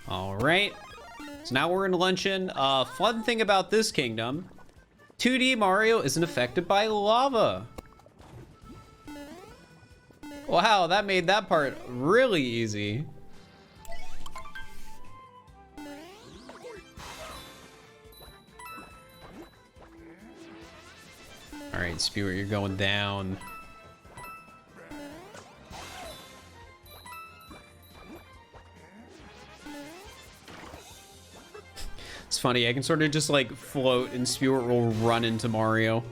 All right. So now we're in Luncheon. Fun thing about this kingdom, 2D Mario isn't affected by lava. Wow, that made that part really easy. All right, Spewer, you're going down. It's funny, I can sort of just like float and Spewer will run into Mario.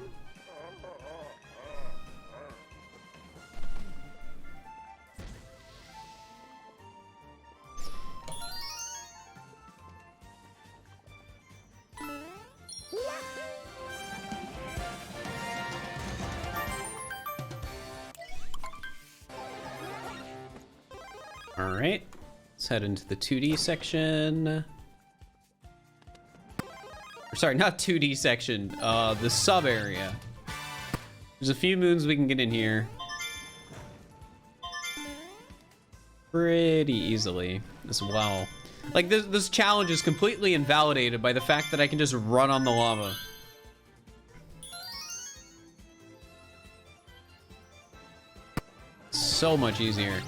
All right, let's head into the 2D section. Or, sorry, not 2D section, the sub area. There's a few moons we can get in here pretty easily as well. Like this challenge is completely invalidated by the fact that I can just run on the lava. So much easier.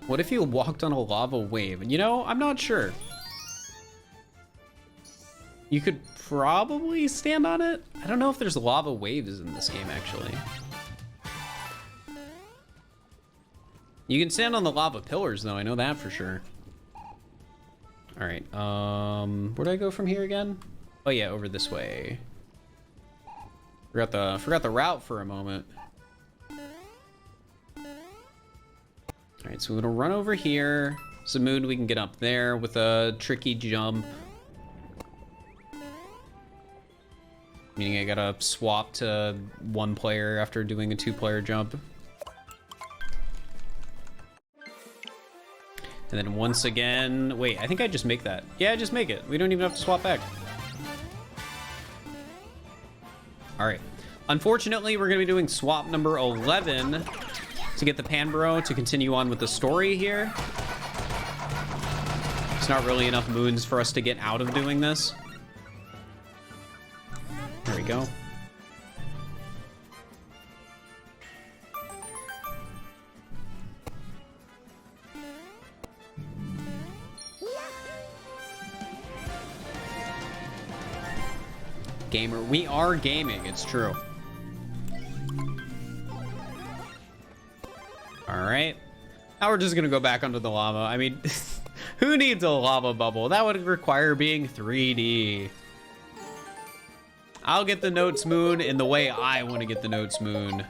What if you walked on a lava wave? You know, I'm not sure. You could probably stand on it. I don't know if there's lava waves in this game, actually. You can stand on the lava pillars, though. I know that for sure. All right. Where do I go from here again? Oh yeah, over this way. Forgot the route for a moment. All right, so we're gonna run over here. Zamoon, we can get up there with a tricky jump. Meaning I gotta swap to one player after doing a two-player jump. And then once again, wait, I think I just make that. Yeah, just make it. We don't even have to swap back. All right. Unfortunately, we're gonna be doing swap number 11 to get the Panbro to continue on with the story here. It's not really enough moons for us to get out of doing this. There we go. Gamer, we are gaming, it's true. All right. Now we're just gonna go back under the lava. I mean, who needs a lava bubble? That would require being 3D. I'll get the Notes Moon in the way I want to get the Notes Moon.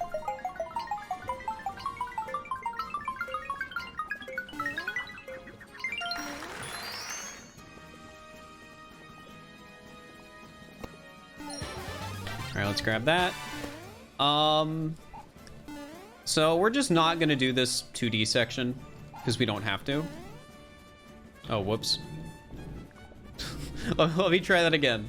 All right, let's grab that. So we're just not gonna do this 2D section because we don't have to. Oh, whoops. Let me try that again.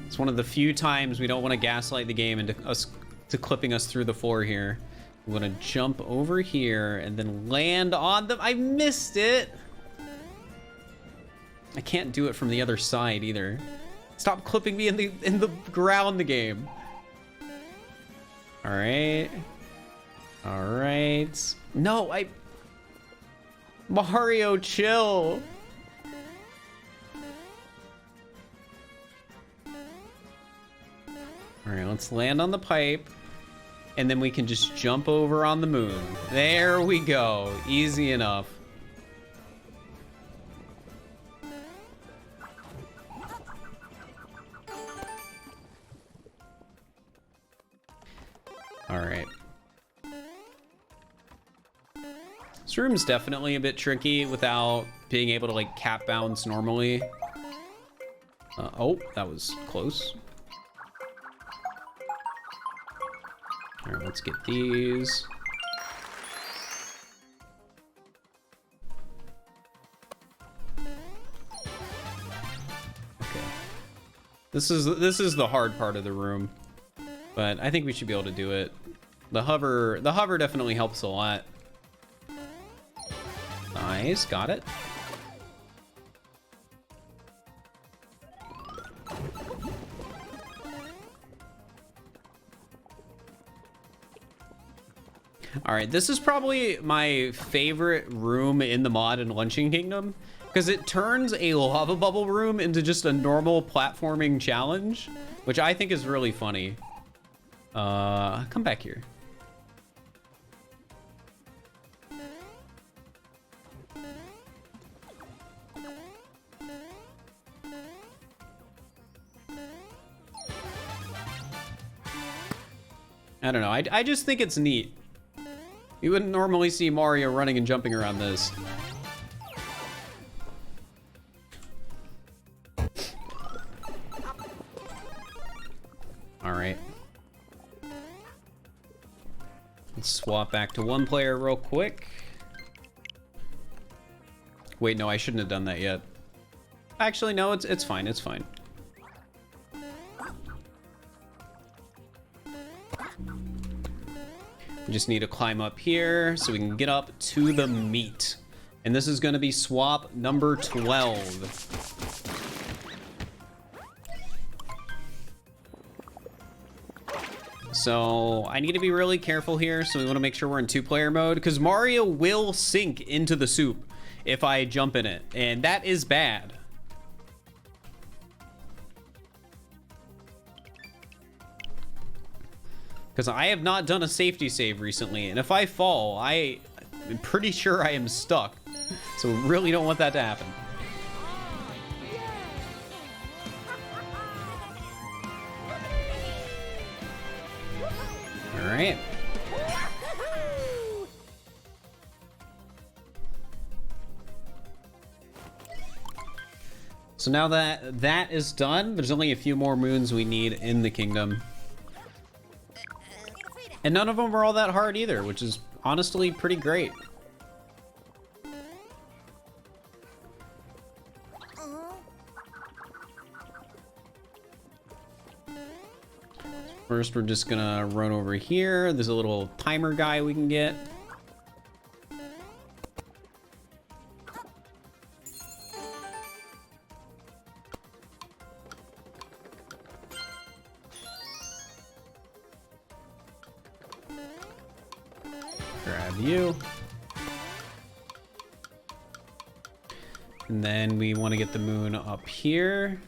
It's one of the few times we don't want to gaslight the game into clipping us through the floor here. I'm gonna jump over here and then land on them. I missed it. I can't do it from the other side either. Stop clipping me in the ground, the game. All right. All right. No, Mario, chill. All right, let's land on the pipe. And then we can just jump over on the moon. There we go. Easy enough. All right. This room's definitely a bit tricky without being able to like cap bounce normally. Oh, that was close. All right, let's get these. Okay. This is the hard part of the room, but I think we should be able to do it. The hover definitely helps a lot. Nice, got it. All right, this is probably my favorite room in the mod in Luncheon Kingdom because it turns a lava bubble room into just a normal platforming challenge, which I think is really funny. Come back here. I don't know, I just think it's neat. You wouldn't normally see Mario running and jumping around this. All right. Let's swap back to one player real quick. Wait, no, I shouldn't have done that yet. Actually, no, it's fine, it's fine. We just need to climb up here so we can get up to the meat. And this is going to be swap number 12. So I need to be really careful here. So we want to make sure we're in 2-player mode, because Mario will sink into the soup if I jump in it, and that is bad. Because I have not done a safety save recently, and if I fall, I'm pretty sure I am stuck. So we really don't want that to happen. All right. So now that that is done, there's only a few more moons we need in the kingdom. And none of them are all that hard either, which is honestly pretty great. First, we're just gonna run over here. There's a little timer guy we can get. Grab you. And then we want to get the moon up here.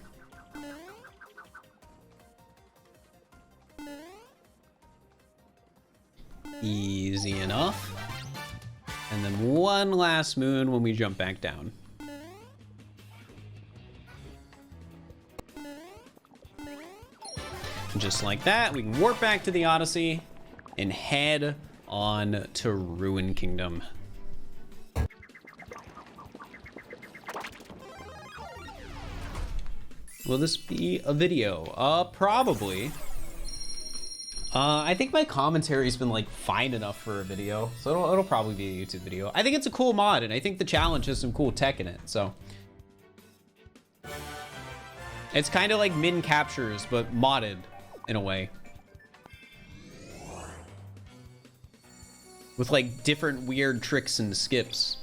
Easy enough. And then one last moon when we jump back down. Just like that, we can warp back to the Odyssey and head on to Ruin Kingdom. Will this be a video? Probably. I think my commentary's been like fine enough for a video, so it'll probably be a YouTube video. I think it's a cool mod, and I think the challenge has some cool tech in it, so. It's kind of like min captures, but modded in a way. With like different weird tricks and skips.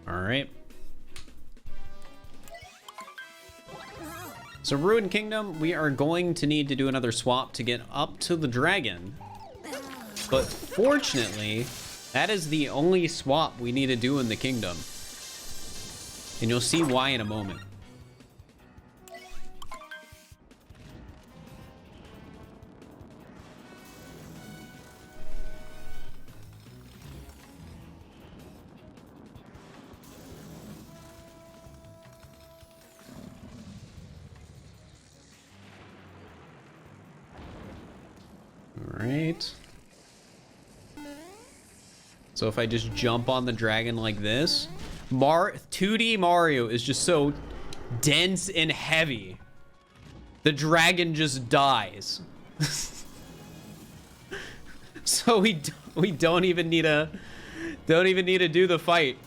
All right. So Ruin Kingdom, we are going to need to do another swap to get up to the dragon. But fortunately, that is the only swap we need to do in the kingdom. And you'll see why in a moment. Alright. So if I just jump on the dragon like this, 2D Mario is just so dense and heavy. The dragon just dies. So we don't even need to do the fight.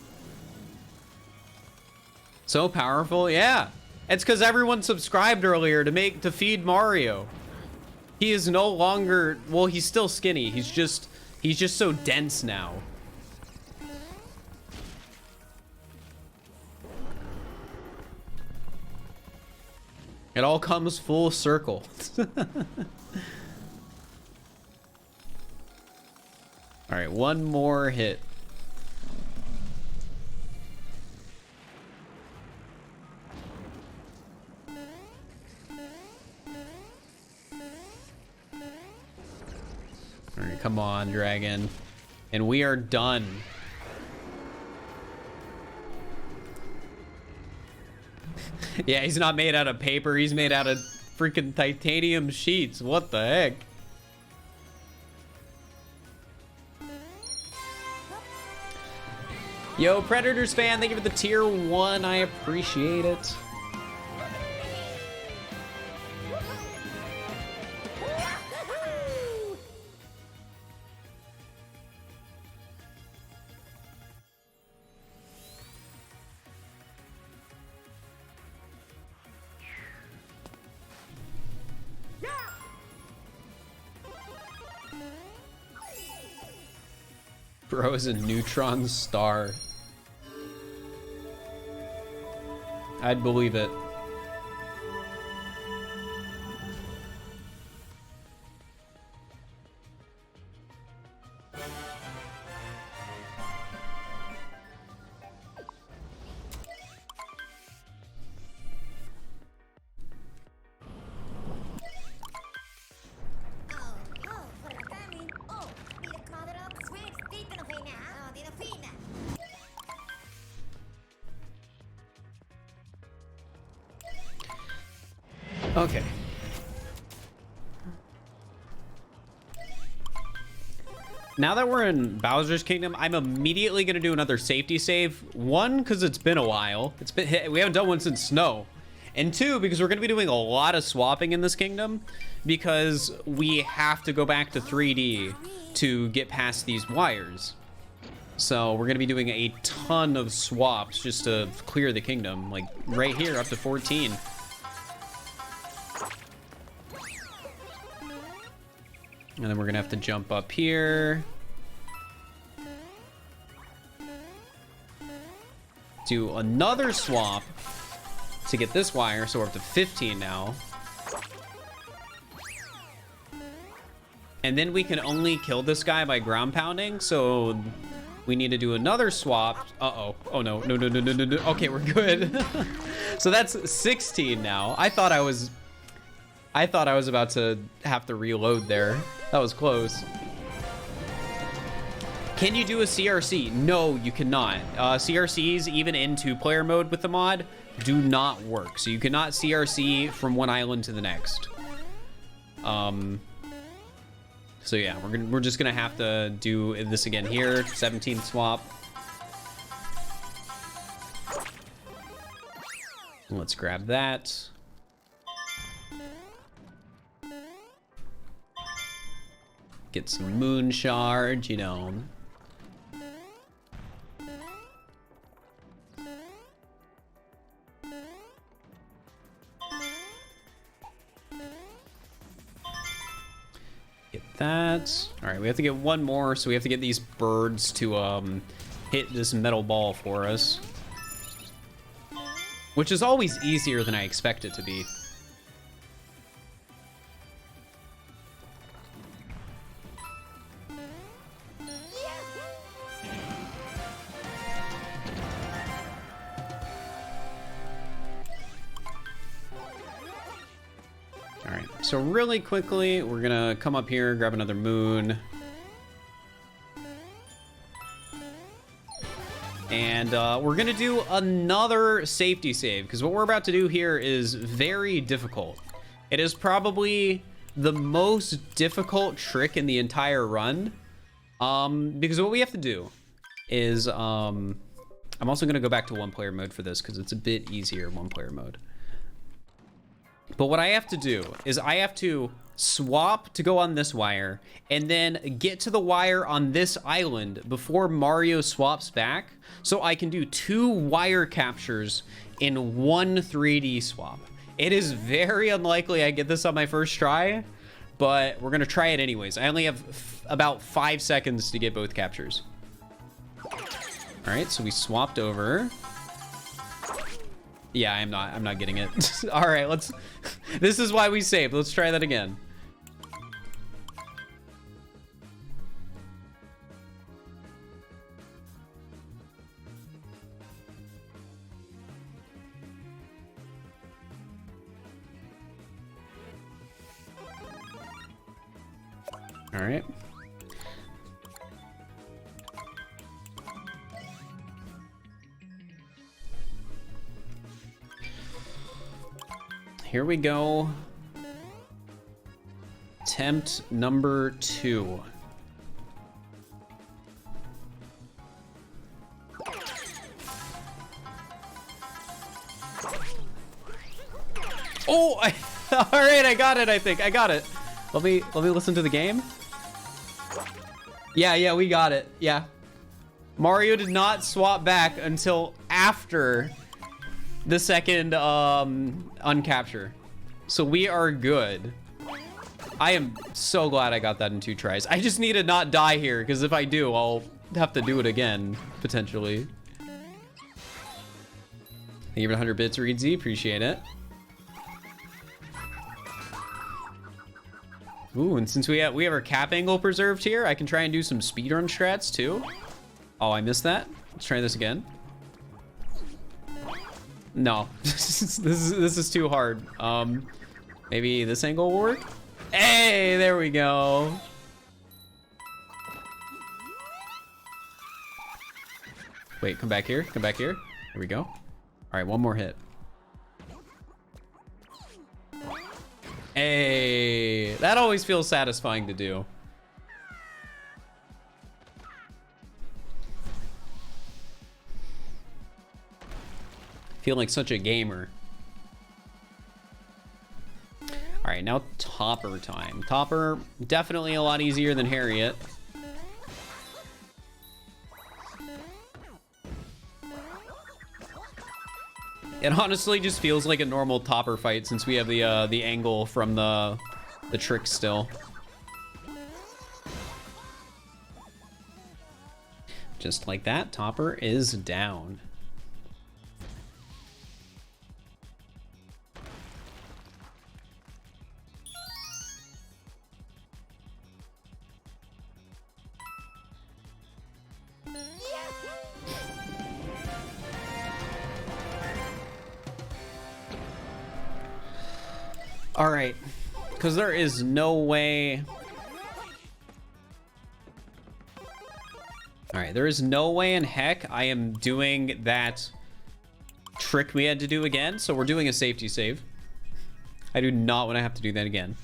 So powerful, yeah. It's because everyone subscribed earlier to feed Mario. He is no longer, well, he's still skinny. He's just so dense now. It all comes full circle. All right, one more hit. All right, come on, dragon. And we are done. Yeah, he's not made out of paper. He's made out of freaking titanium sheets. What the heck? Yo, Predators fan, thank you for the tier 1. I appreciate it. Bro is a neutron star. I'd believe it. Okay. Now that we're in Bowser's Kingdom, I'm immediately gonna do another safety save. One, because it's been a while. We haven't done one since Snow. And two, because we're gonna be doing a lot of swapping in this kingdom, because we have to go back to 3D to get past these wires. So we're gonna be doing a ton of swaps just to clear the kingdom, like right here up to 14. And then we're gonna have to jump up here. Do another swap to get this wire, so we're up to 15 now. And then we can only kill this guy by ground pounding, so we need to do another swap. Uh-oh. Oh, no. No, no, no, no, no, no. Okay, we're good. So that's 16 now. I thought I was about to have to reload there. That was close. Can you do a CRC? No, you cannot. CRCs, even in two-player mode with the mod, do not work. So you cannot CRC from one island to the next. So yeah, we're just gonna have to do this again here. 17th swap. Let's grab that. Get some moon shard, you know. Get that. All right, we have to get one more, so we have to get these birds to hit this metal ball for us. Which is always easier than I expect it to be. So really quickly, we're gonna come up here, grab another moon. And we're gonna do another safety save, because what we're about to do here is very difficult. It is probably the most difficult trick in the entire run. Because what we have to do is, I'm also gonna go back to one-player mode for this, because it's a bit easier one-player mode. But what I have to do is I have to swap to go on this wire and then get to the wire on this island before Mario swaps back, so I can do 2 wire captures in one 3D swap. It is very unlikely I get this on my first try, but we're gonna try it anyways. I only have about 5 seconds to get both captures. All right, so we swapped over. Yeah, I'm not getting it. All right, this is why we saved. Let's try that again. All right. Here we go. Attempt number 2. Oh, all right, I got it. I think I got it. Let me listen to the game. Yeah, we got it. Yeah. Mario did not swap back until after the second uncapture. So we are good. I am so glad I got that in 2 tries. I just need to not die here, because if I do, have to do it again, potentially. Thank you for 100 bits, Reedsy. Appreciate it. Ooh, and since we have our cap angle preserved here, I can try and do some speedrun strats too. Oh, I missed that. Let's try this again. No, this is too hard. Maybe this angle will work. Hey, there we go. Wait, come back here. Come back here. Here we go. All right, one more hit. Hey, that always feels satisfying to do. Feel like such a gamer. All right, now Topper time. Topper, definitely a lot easier than Harriet. It honestly just feels like a normal Topper fight since we have the angle from the trick still. Just like that, Topper is down. All right, because there is no way. All right, there is no way in heck I am doing that trick we had to do again. So we're doing a safety save. I do not want to have to do that again.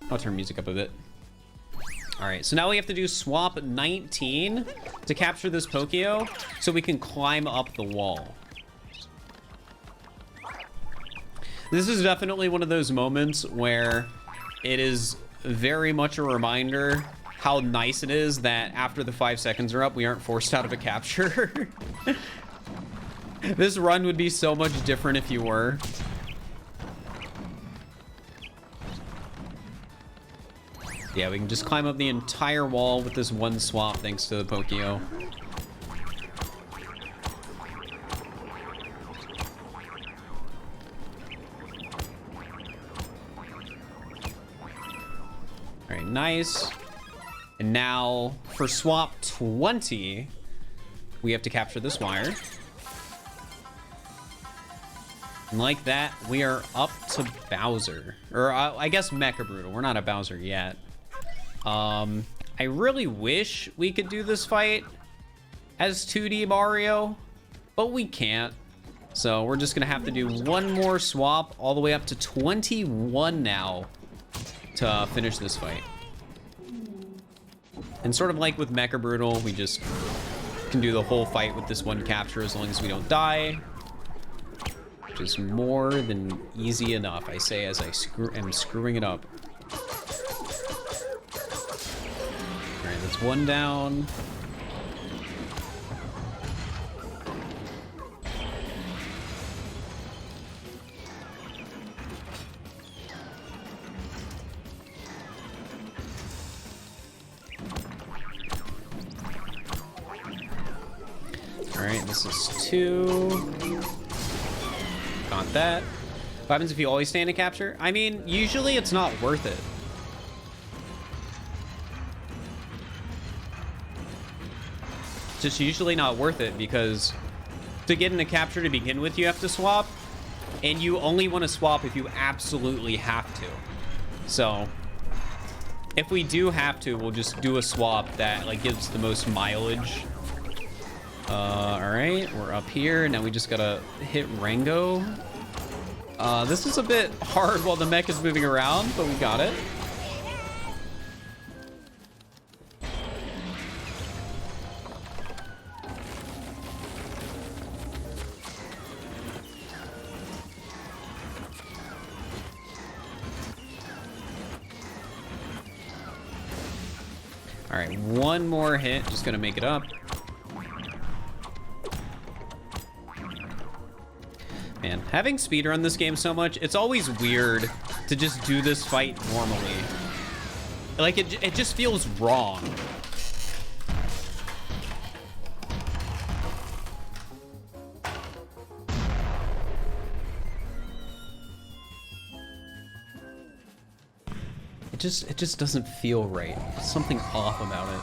I'll turn music up a bit. All right, so now we have to do swap 19 to capture this Pokeo so we can climb up the wall. This is definitely one of those moments where it is very much a reminder how nice it is that after the 5 seconds are up, we aren't forced out of a capture. This run would be so much different if you were. Yeah, we can just climb up the entire wall with this one swap thanks to the Pokeo. All right, nice. And now for swap 20, we have to capture this wire. And like that, we are up to Bowser. Or I guess Mecha Brutal. We're not at Bowser yet. I really wish we could do this fight as 2D Mario, but we can't. So we're just gonna have to do one more swap all the way up to 21 now to finish this fight. And sort of like with Mecha Brutal, we just can do the whole fight with this one capture as long as we don't die. Which is more than easy enough, I say as I am screwing it up. Alright, that's one down. Alright, this is 2. Got that. What happens if you always stay in a capture? I mean, usually it's not worth it. It's just usually not worth it because to get in a capture to begin with, you have to swap. And you only want to swap if you absolutely have to. So if we do have to, we'll just do a swap that like gives the most mileage. All right, we're up here. Now we just gotta hit Rango. This is a bit hard while the mech is moving around, but we got it. All right, one more hit, just gonna make it up. Man, having speedrun this game so much, it's always weird to just do this fight normally. Like, it just feels wrong. It just doesn't feel right. There's something off about it.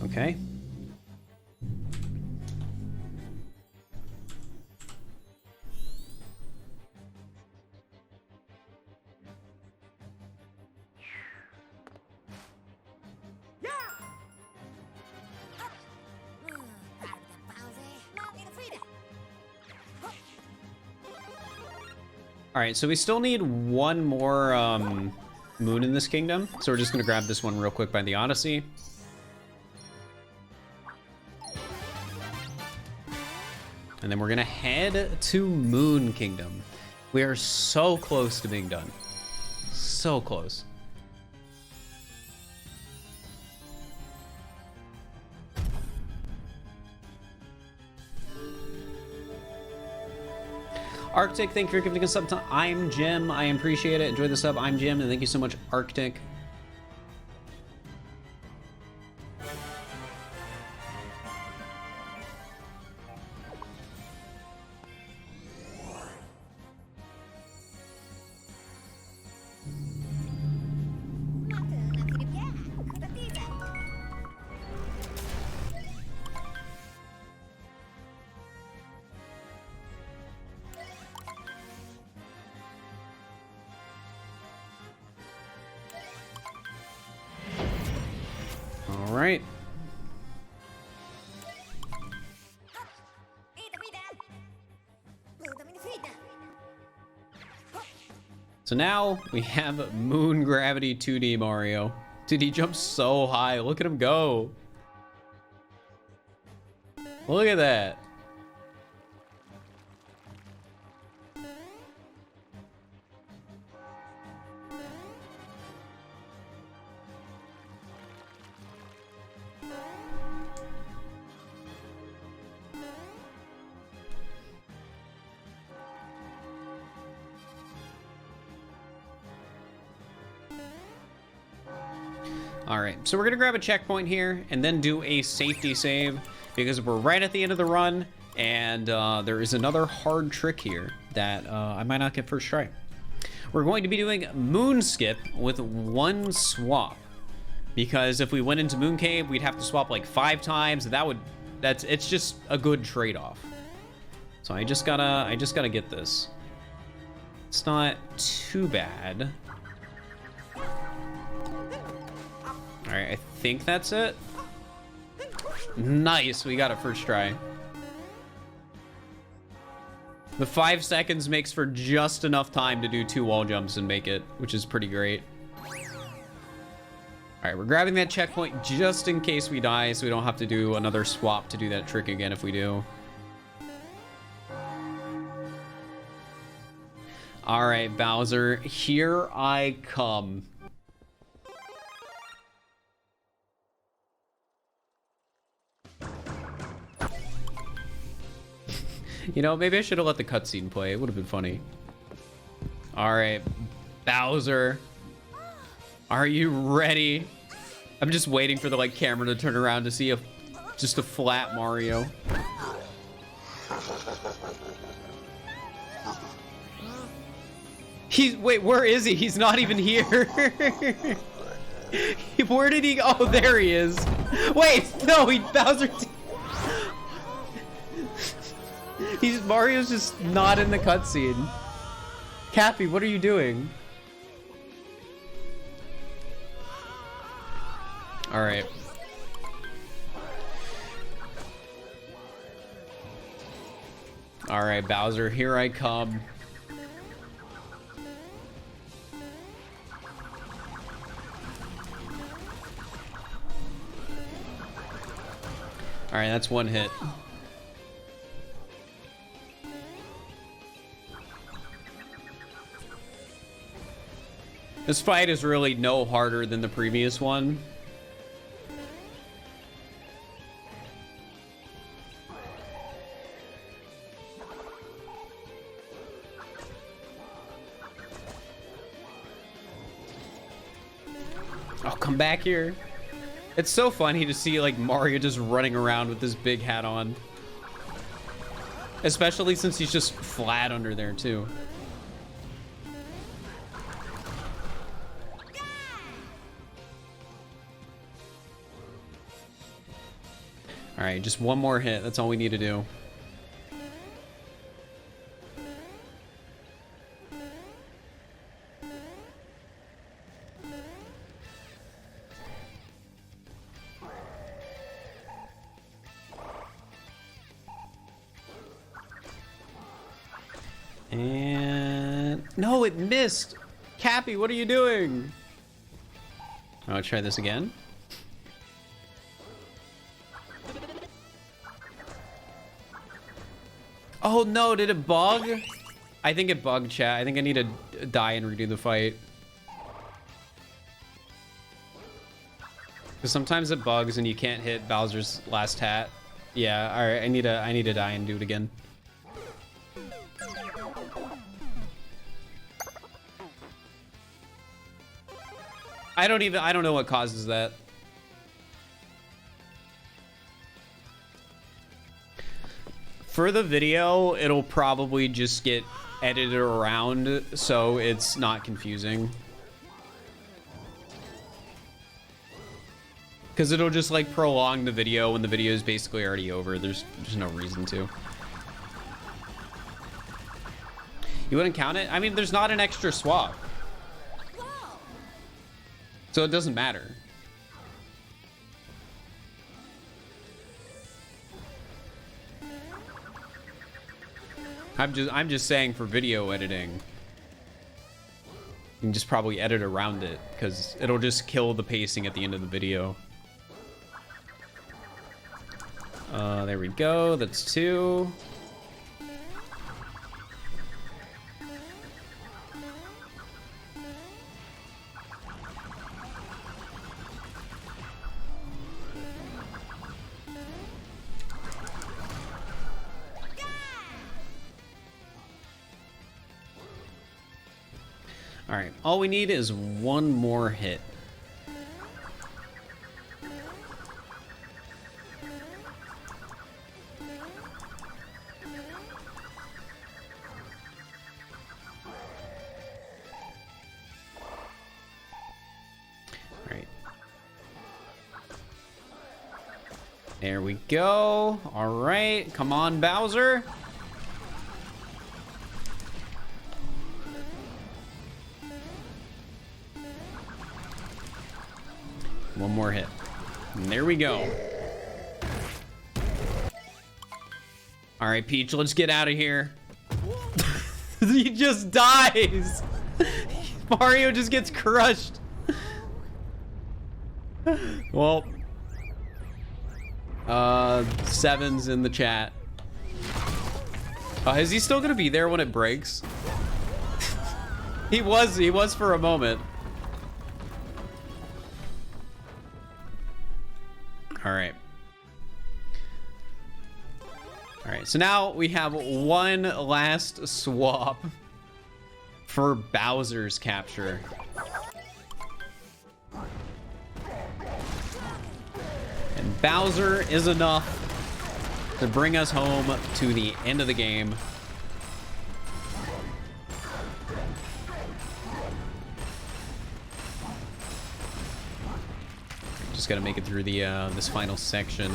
Okay. All right, so we still need one more moon in this kingdom. So we're just gonna grab this one real quick by the Odyssey. And then we're gonna head to Moon Kingdom. We are so close to being done. So close. Arctic, thank you for giving us sub to I'm Jim. I appreciate it. Enjoy the sub. I'm Jim, and thank you so much, Arctic. All right. So now we have Moon Gravity 2D Mario. Dude, he jumps so high. Look at him go. Look at that. All right, so we're gonna grab a checkpoint here and then do a safety save because we're right at the end of the run and there is another hard trick here that I might not get first try. We're going to be doing Moon Skip with one swap because if we went into Moon Cave, we'd have to swap like 5 times. It's just a good trade-off. So I just gotta get this. It's not too bad. All right, I think that's it. Nice, we got it first try. The 5 seconds makes for just enough time to do 2 wall jumps and make it, which is pretty great. All right, we're grabbing that checkpoint just in case we die, so we don't have to do another swap to do that trick again if we do. All right, Bowser, here I come. You know, maybe I should have let the cutscene play. It would have been funny. All right, Bowser, are you ready? I'm just waiting for the like camera to turn around to see just a flat Mario. Wait, where is he? He's not even here. Where did he go? Oh, there he is. Wait, no, Bowser. Mario's just not in the cutscene. Cappy, what are you doing? All right. All right, Bowser, here I come. All right, that's one hit. This fight is really no harder than the previous one. Oh, come back here. It's so funny to see like Mario just running around with this big hat on. Especially since he's just flat under there too. All right, just one more hit. That's all we need to do. And no, it missed. Cappy, what are you doing? I'll try this again. Oh no, did it bug? I think it bugged, chat. I think I need to die and redo the fight. Because sometimes it bugs and you can't hit Bowser's last hat. Yeah, all right, I need to die and do it again. I don't know what causes that. For the video, it'll probably just get edited around so it's not confusing. Because it'll just like prolong the video when the video is basically already over. There's no reason to. You wouldn't count it? I mean, there's not an extra swap. So it doesn't matter. I'm just saying for video editing. You can just probably edit around it because it'll just kill the pacing at the end of the video. There we go. That's 2. All right, all we need is one more hit. All right. There we go. All right, come on, Bowser. One more hit. And there we go. All right, Peach, let's get out of here. He just dies. Mario just gets crushed. Well, 7's in the chat. Is he still gonna be there when it breaks? He was for a moment. All right. All right, so now we have one last swap for Bowser's capture. And Bowser is enough to bring us home to the end of the game. Just gotta make it through the this final section.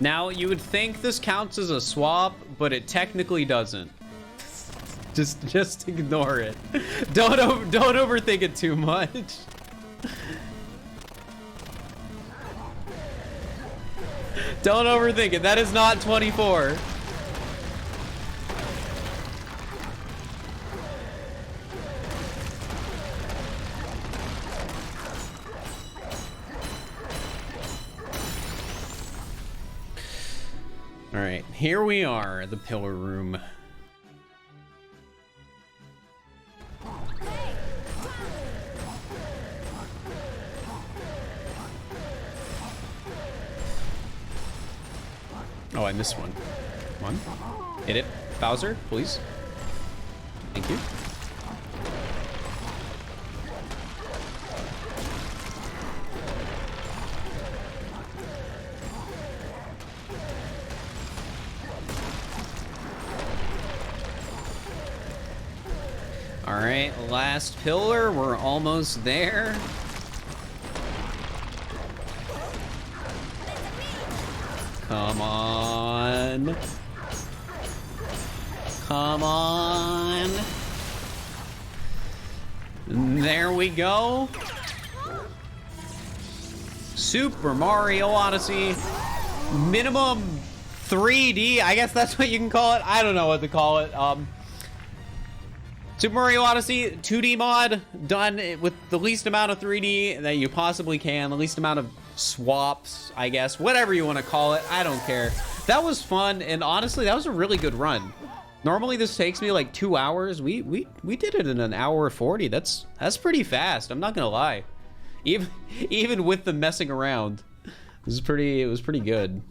Now, you would think this counts as a swap, but it technically doesn't. Just ignore it. Don't overthink it too much. Don't overthink it. That is not 24. All right, here we are, the pillar room. Oh, I missed one. Come on. Hit it. Bowser, please. Thank you. All right, last pillar. We're almost there. Come on. Come on. There we go. Super Mario Odyssey. Minimum 3D. I guess that's what you can call it. I don't know what to call it. Super Mario Odyssey 2D mod, done with the least amount of 3D that you possibly can, the least amount of swaps, I guess, whatever you want to call it. I don't care. That was fun, and honestly, that was a really good run. Normally, this takes me like 2 hours. We did it in an hour 40. That's pretty fast. I'm not gonna lie. Even with the messing around, it was pretty good.